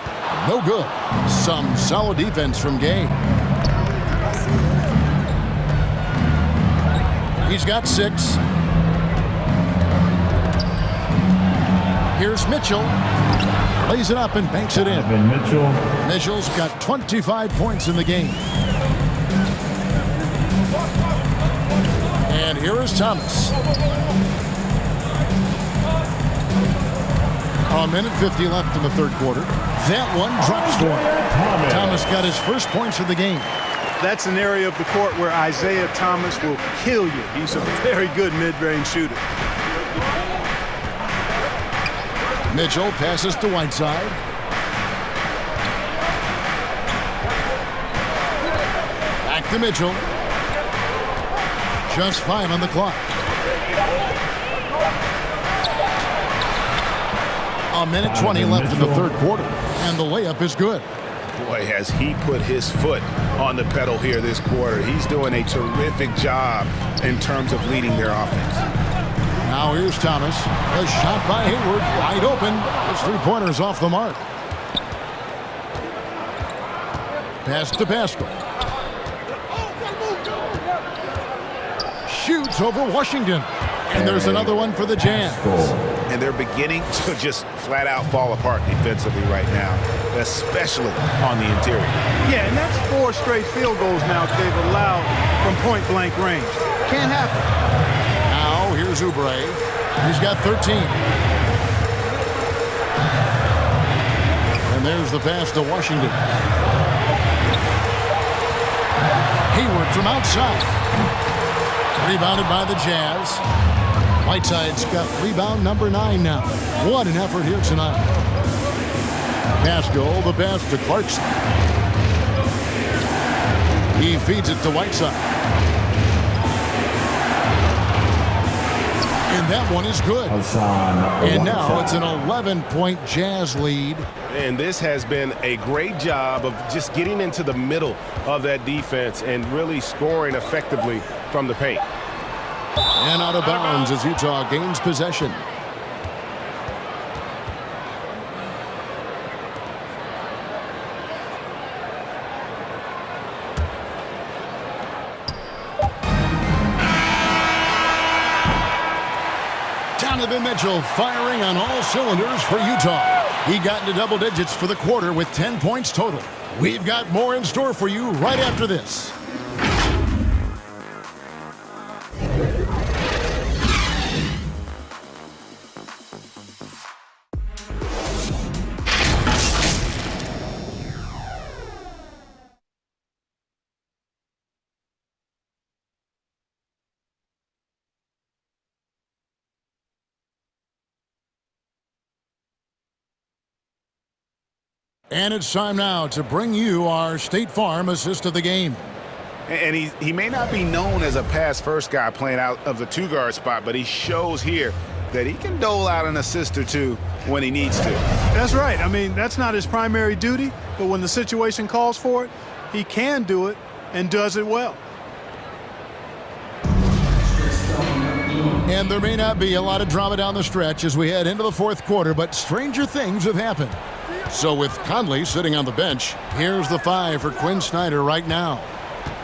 no good. Some solid defense from Gay. He's got 6. Here's Mitchell. Lays it up and banks it in. Mitchell's got 25 points in the game. And here is Thomas. A minute 50 left in the third quarter. That one drops for him. Thomas got his first points of the game. That's an area of the court where Isaiah Thomas will kill you. He's a very good mid-range shooter. Mitchell passes to Whiteside. Back to Mitchell. Just 5 on the clock. A minute 20 left in the third quarter, and the layup is good. Boy, has he put his foot on the pedal here this quarter. He's doing a terrific job in terms of leading their offense. Now here's Thomas. A shot by Hayward, wide open. His three-pointer's off the mark. Pass to Pascal. Shoots over Washington. And there's another one for the Jazz. And they're beginning to just flat out fall apart defensively right now, especially on the interior. Yeah, and that's 4 straight field goals now they've allowed from point-blank range. Can't happen. Now here's Oubre. He's got 13. And there's the pass to Washington. Hayward from outside. Rebounded by the Jazz. Whiteside's got rebound number 9 now. What an effort here tonight. Pascal, the pass to Clarkson. He feeds it to Whiteside. And that one is good. And now it's an 11-point Jazz lead. And this has been a great job of just getting into the middle of that defense and really scoring effectively from the paint. And out of bounds as Utah gains possession. Donovan Mitchell firing on all cylinders for Utah. He got into double digits for the quarter with 10 points total. We've got more in store for you right after this. And it's time now to bring you our State Farm assist of the game. And he may not be known as a pass-first guy playing out of the 2-guard spot, but he shows here that he can dole out an assist or two when he needs to. That's right. I mean, that's not his primary duty, but when the situation calls for it, he can do it and does it well. And there may not be a lot of drama down the stretch as we head into the fourth quarter, but stranger things have happened. So with Conley sitting on the bench, here's the 5 for Quinn Snyder right now.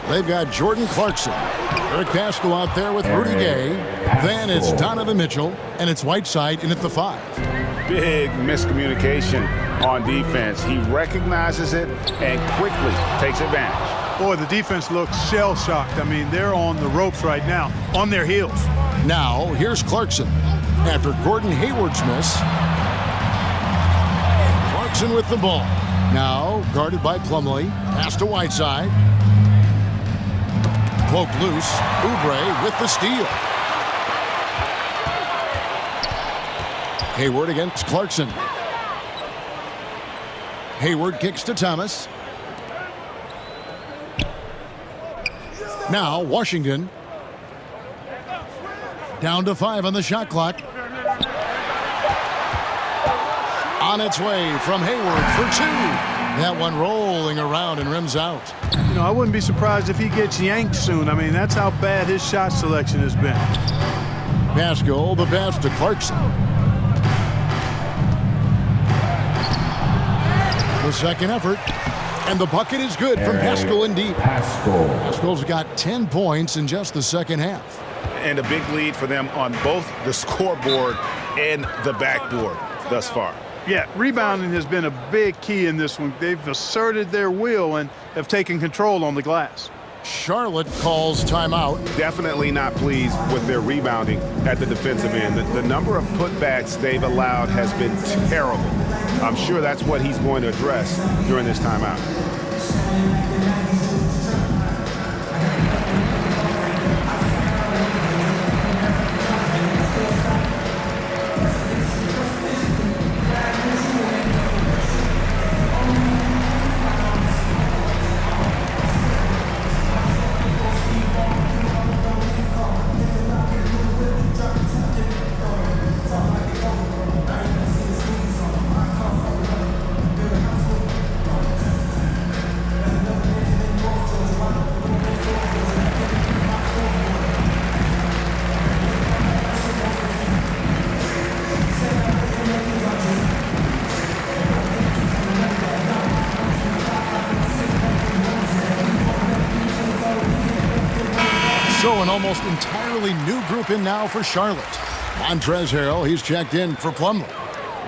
They've got Jordan Clarkson, Eric Pascal out there with Rudy Gay. Then it's Donovan Mitchell, and it's Whiteside in at the 5. Big miscommunication on defense. He recognizes it and quickly takes advantage. Boy, the defense looks shell-shocked. I mean, they're on the ropes right now, on their heels. Now, here's Clarkson. After Gordon Hayward's miss, Clarkson with the ball. Now, guarded by Plumlee. Pass to Whiteside. Poked loose. Oubre with the steal. Hayward against Clarkson. Hayward kicks to Thomas. Now, Washington. Down to 5 on the shot clock. On its way from Hayward for 2. That one rolling around and rims out. You know, I wouldn't be surprised if he gets yanked soon. I mean, that's how bad his shot selection has been. Pascal, the pass to Clarkson. The second effort. And the bucket is good from Pascal indeed. Pascal's got 10 points in just the second half. And a big lead for them on both the scoreboard and the backboard thus far. Yeah, rebounding has been a big key in this one. They've asserted their will and have taken control on the glass. Charlotte calls timeout. Definitely not pleased with their rebounding at the defensive end. The number of putbacks they've allowed has been terrible. I'm sure that's what he's going to address during this timeout. So an almost entirely new group in now for Charlotte. Montrezl Harrell, he's checked in for Plumlee.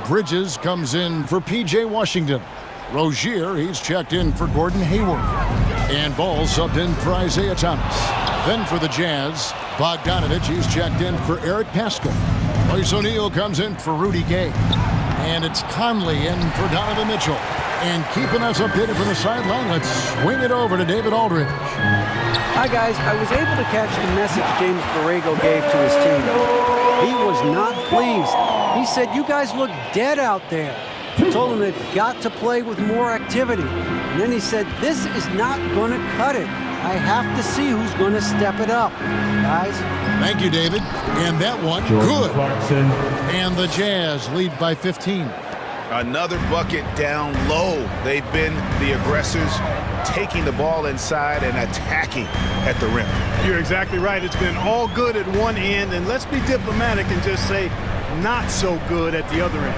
Bridges comes in for P.J. Washington. Rozier, he's checked in for Gordon Hayward. And Ball subbed in for Isaiah Thomas. Then for the Jazz, Bogdanovich, he's checked in for Eric Pascal. Royce O'Neal comes in for Rudy Gay. And it's Conley in for Donovan Mitchell. And keeping us updated from the sideline, let's swing it over to David Aldridge. Hi, guys. I was able to catch the message James Borrego gave to his team. He was not pleased. He said, you guys look dead out there. I told him they've got to play with more activity. And then he said, this is not going to cut it. I have to see who's going to step it up. Guys. Thank you, David. And that one, good. And the Jazz lead by 15. Another bucket down low. They've been the aggressors, taking the ball inside and attacking at the rim. You're exactly right. It's been all good at one end, and let's be diplomatic and just say not so good at the other end.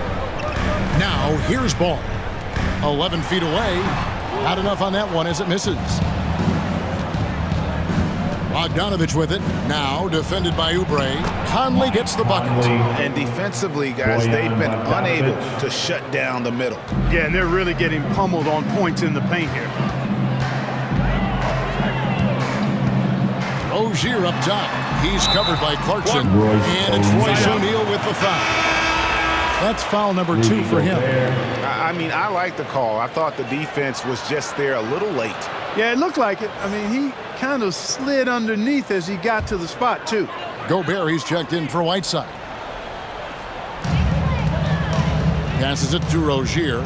Now, here's Ball. 11 feet away. Not enough on that one as it misses. Bogdanovich with it. Now defended by Oubre. Conley gets the bucket. And defensively, guys, they've been unable to shut down the middle. Yeah, and they're really getting pummeled on points in the paint here. Rozier up top. He's covered by Clarkson. And it's Royce O'Neal with the foul. That's foul number 2 for him. I mean, I like the call. I thought the defense was just there a little late. Yeah, it looked like it. I mean, he kind of slid underneath as he got to the spot, too. Gobert, he's checked in for Whiteside. Passes it to Rozier.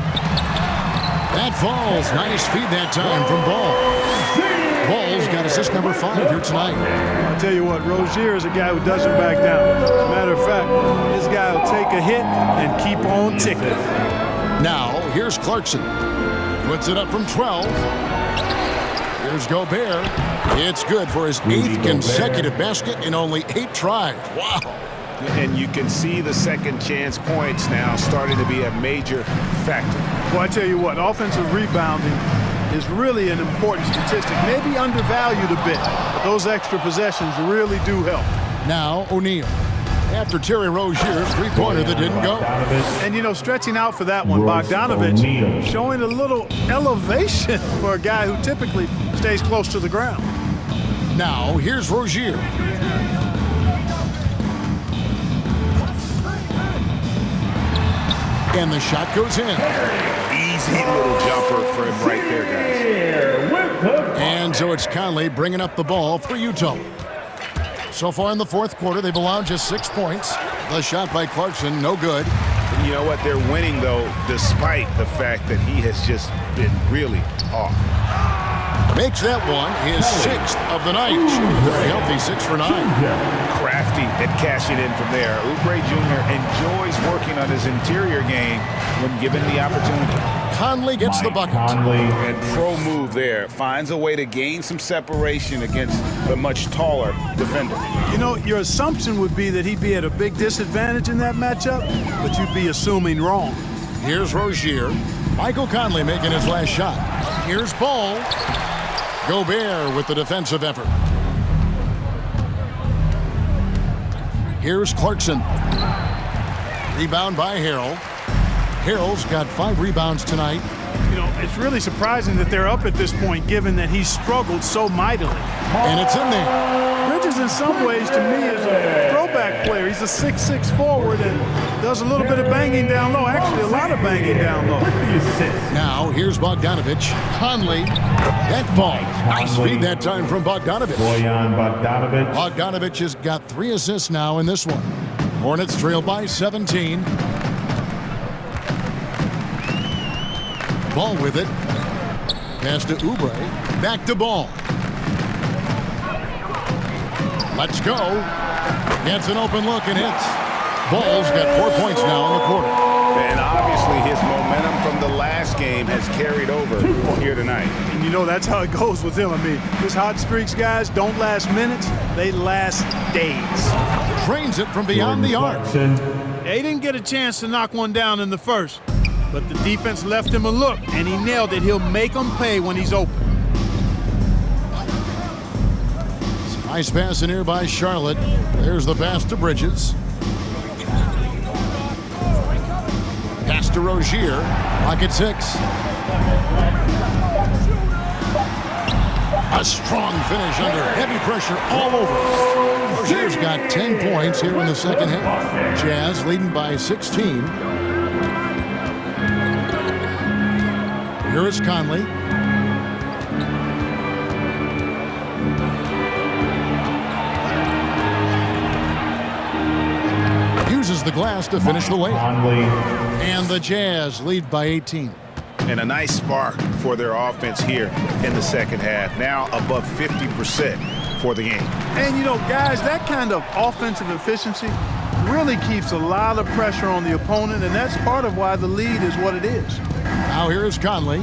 That falls. Nice feed that time from Ball. Ball's got assist number 5 here tonight. I'll tell you what, Rozier is a guy who doesn't back down. Matter of fact, this guy will take a hit and keep on ticking. Now, here's Clarkson. Puts it up from 12. Here's Gobert. It's good for his 8th consecutive basket in only 8 tries. Wow. And you can see the second chance points now starting to be a major factor. Well, I tell you what, offensive rebounding is really an important statistic. Maybe undervalued a bit, but those extra possessions really do help. Now O'Neal. After Terry Rozier's three-pointer that didn't go. And, you know, stretching out for that one, Bogdanovich showing a little elevation for a guy who typically stays close to the ground. Now, here's Rozier. And the shot goes in. Easy little jumper for him right there, guys. And so it's Conley bringing up the ball for Utah. So far in the fourth quarter, they've allowed just 6 points. The shot by Clarkson, no good. You know what? They're winning, though, despite the fact that he has just been really off. Makes that one his 6th of the night. Very healthy, 6 for 9. Crafty at cashing in from there. Oubre Jr. enjoys working on his interior game when given the opportunity. Conley gets the bucket. And pro move there. Finds a way to gain some separation against the much taller defender. You know, your assumption would be that he'd be at a big disadvantage in that matchup, but you'd be assuming wrong. Here's Rozier. Michael Conley making his last shot. Here's Ball. Gobert with the defensive effort. Here's Clarkson. Rebound by Harrell. Harrell's got 5 rebounds tonight. You know, it's really surprising that they're up at this point, given that he's struggled so mightily. And it's in there. Bridges, in some ways, to me, is a throwback player. He's a 6'6" forward and does a little bit of banging down low. Actually, a lot of banging down low. Now, here's Bogdanovich. Conley. That ball. Nice feed that time from Bogdanovich. Bogdanovich has got 3 assists now in this one. Hornets trail by 17. Ball with it. Pass to Oubre. Back to Ball. Let's go. Gets an open look and hits. Ball's got 4 points now in the quarter. And obviously his momentum from the last game has carried over here tonight. And you know, that's how it goes with him. I mean, his hot streaks, guys, don't last minutes. They last days. Trains it from beyond the arc. They didn't get a chance to knock one down in the first, but the defense left him a look, and he nailed it. He'll make them pay when he's open. Nice pass in here by Charlotte. There's the pass to Bridges. Pass to Rozier. Clock at 6. A strong finish under heavy pressure all over. Rozier's got 10 points here in the second half. Jazz leading by 16. Here is Conley. Uses the glass to finish the layup. And the Jazz lead by 18. And a nice spark for their offense here in the second half. Now above 50% for the game. And, you know, guys, that kind of offensive efficiency really keeps a lot of pressure on the opponent, and that's part of why the lead is what it is. Now here's Conley,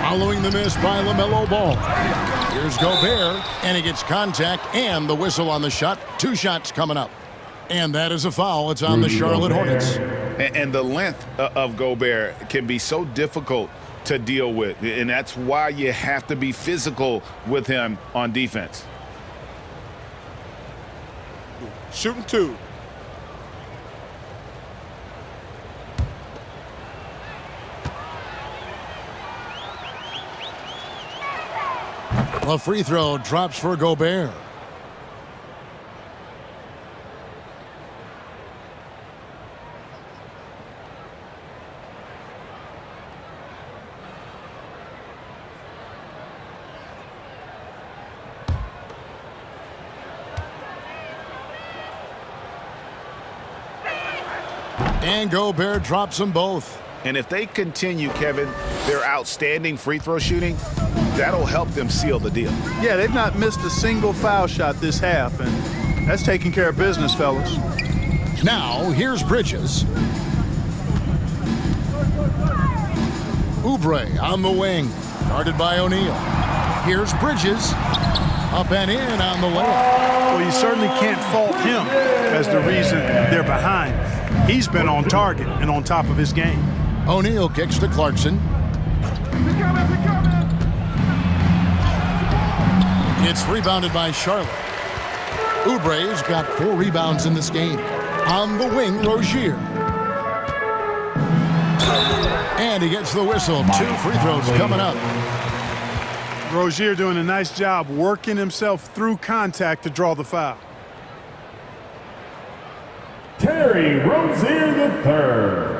following the miss by LaMelo Ball. Here's Gobert, and he gets contact and the whistle on the shot. 2 shots coming up. And that is a foul. It's on the Charlotte Hornets. And the length of Gobert can be so difficult to deal with, and that's why you have to be physical with him on defense. Shooting 2. A free throw drops for Gobert. And Gobert drops them both. And if they continue, Kevin, their outstanding free throw shooting, that'll help them seal the deal. Yeah, they've not missed a single foul shot this half, and that's taking care of business, fellas. Now, here's Bridges. Oubre on the wing, guarded by O'Neal. Here's Bridges. Up and in on the layup. Well, you certainly can't fault him as the reason they're behind. He's been on target and on top of his game. O'Neal kicks to Clarkson. It's rebounded by Charlotte. Oubre's got 4 rebounds in this game. On the wing, Rozier. And he gets the whistle. 2 free throws coming up. Rozier doing a nice job working himself through contact to draw the foul. Terry Rozier III.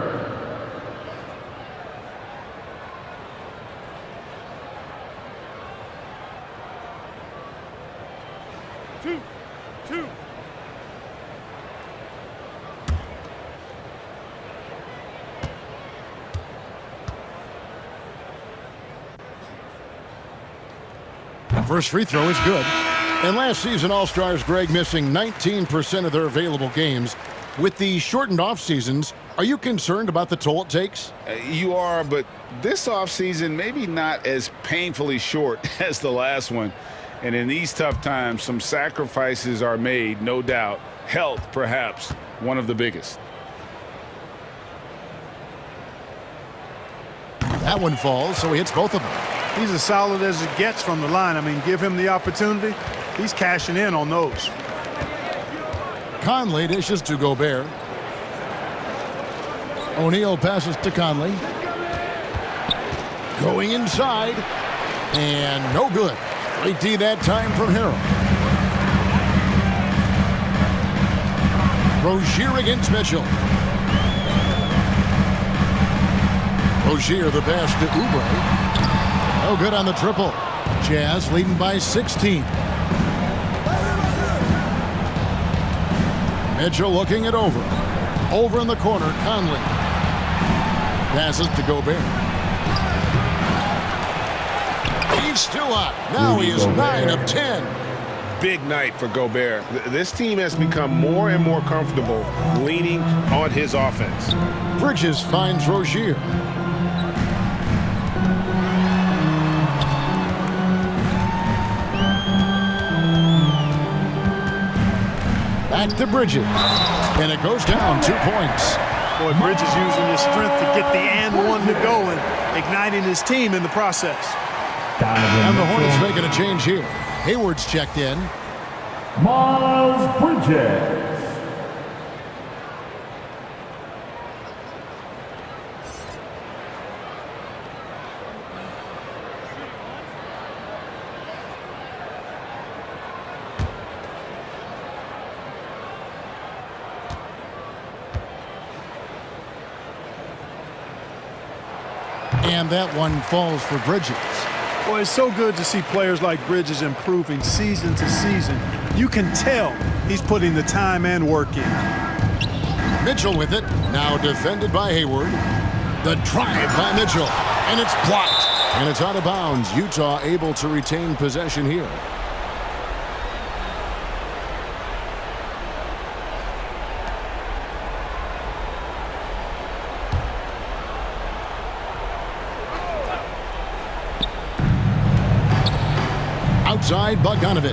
Two. First free throw is good. And last season, All-Stars Greg missing 19% of their available games. With the shortened off seasons, are you concerned about the toll it takes? You are, but this offseason maybe not as painfully short as the last one. And in these tough times, some sacrifices are made, no doubt. Health, perhaps, one of the biggest. That one falls, so he hits both of them. He's as solid as it gets from the line. I mean, give him the opportunity. He's cashing in on those. Conley dishes to Gobert. O'Neal passes to Conley. Going inside. And no good. Great D that time from Harrell. Rozier against Mitchell. Rozier the pass to Oubre. No good on the triple. Jazz leading by 16. Mitchell looking it over. Over in the corner, Conley. Passes to Gobert. He's still up. Now he is 9 of 10. Big night for Gobert. This team has become more and more comfortable leaning on his offense. Bridges finds Rozier. Back to Bridges. And it goes down 2 points. Boy, Bridges using his strength to get the and one to go and igniting his team in the process. And the Hornets making a change here. Hayward's checked in. Miles Bridges. And that one falls for Bridges. Well, it's so good to see players like Bridges improving season to season. You can tell he's putting the time and work in. Mitchell with it. Now defended by Hayward. The drive by Mitchell. And it's blocked. And it's out of bounds. Utah able to retain possession here. Outside, Bogdanovich.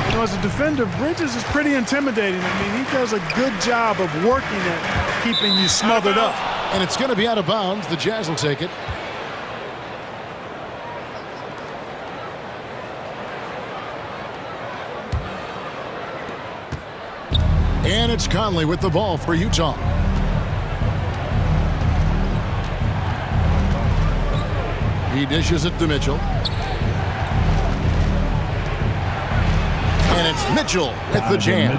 You know, as a defender, Bridges is pretty intimidating. I mean, he does a good job of working at keeping you smothered up. And it's going to be out of bounds. The Jazz will take it. And it's Conley with the ball for Utah. He dishes it to Mitchell. And it's Mitchell with the jam.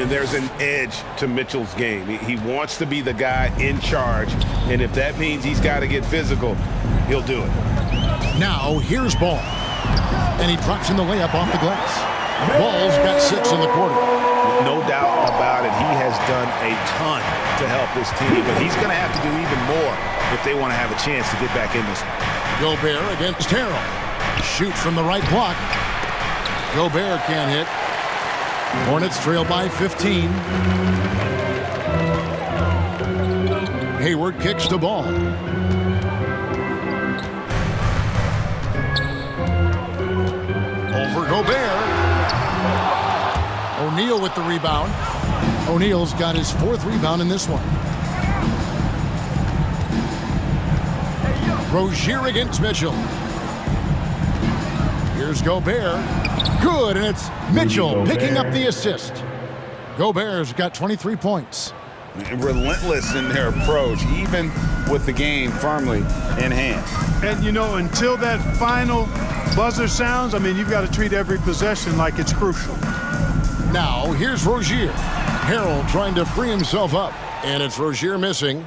And there's an edge to Mitchell's game. He wants to be the guy in charge. And if that means he's got to get physical, he'll do it. Now here's Ball. And he drops in the layup off the glass. Ball's got 6 in the quarter. No doubt about it. He has done a ton to help his team. But he's going to have to do even more if they want to have a chance to get back in this one. Gobert against Harrell. Shoots from the right block. Gobert can't hit. Hornets trail by 15. Hayward kicks the ball. Over Gobert. O'Neal with the rebound. O'Neal's got his 4th rebound in this one. Rozier against Mitchell. Here's Gobert. Good, and it's Mitchell picking up the assist. Gobert's got 23 points. Relentless in their approach, even with the game firmly in hand. And, you know, until that final buzzer sounds, I mean, you've got to treat every possession like it's crucial. Now, here's Rozier. Harrell trying to free himself up, and it's Rozier missing.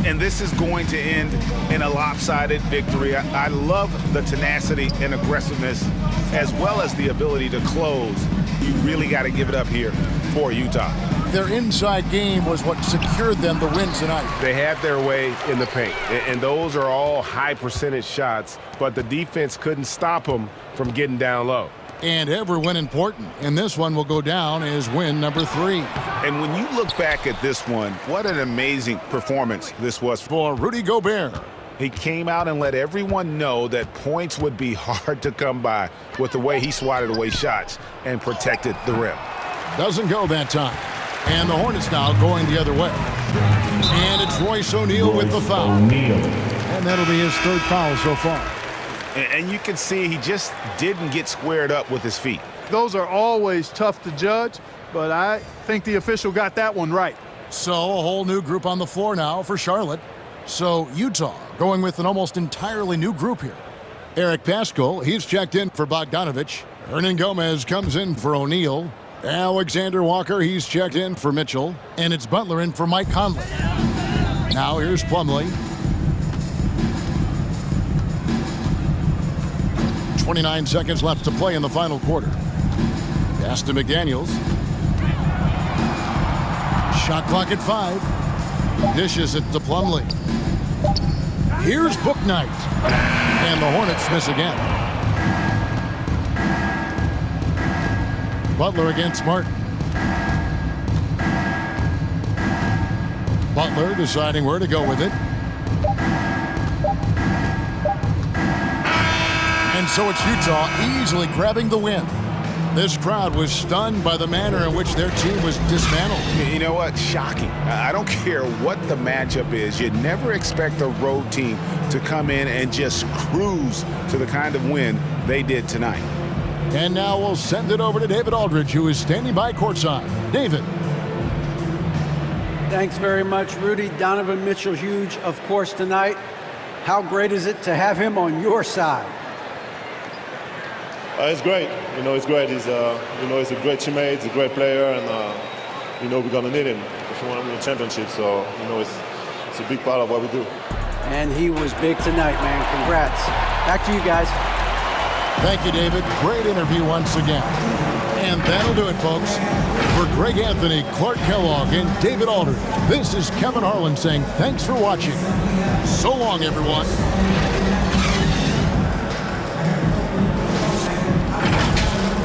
And this is going to end in a lopsided victory. I love the tenacity and aggressiveness, as well as the ability to close. You really got to give it up here for Utah. Their inside game was what secured them the win tonight. They had their way in the paint, and those are all high percentage shots, but the defense couldn't stop them from getting down low. And every win important, and this one will go down as win number 3. And when you look back at this one, what an amazing performance this was for Rudy Gobert. He came out and let everyone know that points would be hard to come by with the way he swatted away shots and protected the rim. Doesn't go that time. And the Hornets now going the other way. And it's Royce O'Neal with the foul. And that'll be his 3rd foul so far. And you can see he just didn't get squared up with his feet. Those are always tough to judge, but I think the official got that one right. So a whole new group on the floor now for Charlotte. So Utah going with an almost entirely new group here. Eric Paschal, he's checked in for Bogdanovich. Hernan Gomez comes in for O'Neal. Alexander Walker, he's checked in for Mitchell. And it's Butler in for Mike Conley. Now here's Plumlee. 29 seconds left to play in the final quarter. Pass to McDaniels. Shot clock at 5. Dishes it to Plumlee. Here's Bouknight. And the Hornets miss again. Butler against Martin. Butler deciding where to go with it. And so it's Utah easily grabbing the win. This crowd was stunned by the manner in which their team was dismantled. You know what? Shocking. I don't care what the matchup is. You never expect a road team to come in and just cruise to the kind of win they did tonight. And now we'll send it over to David Aldridge, who is standing by courtside. David. Thanks very much, Rudy. Donovan Mitchell, huge, of course, tonight. How great is it to have him on your side? It's great. You know, it's great. He's a great teammate. He's a great player, and you know, we're gonna need him if we want to win a championship. So, you know, it's a big part of what we do. And he was big tonight, man. Congrats. Back to you guys. Thank you, David. Great interview once again. And that'll do it, folks. For Greg Anthony, Clark Kellogg, and David Aldridge, this is Kevin Harlan saying thanks for watching. So long, everyone.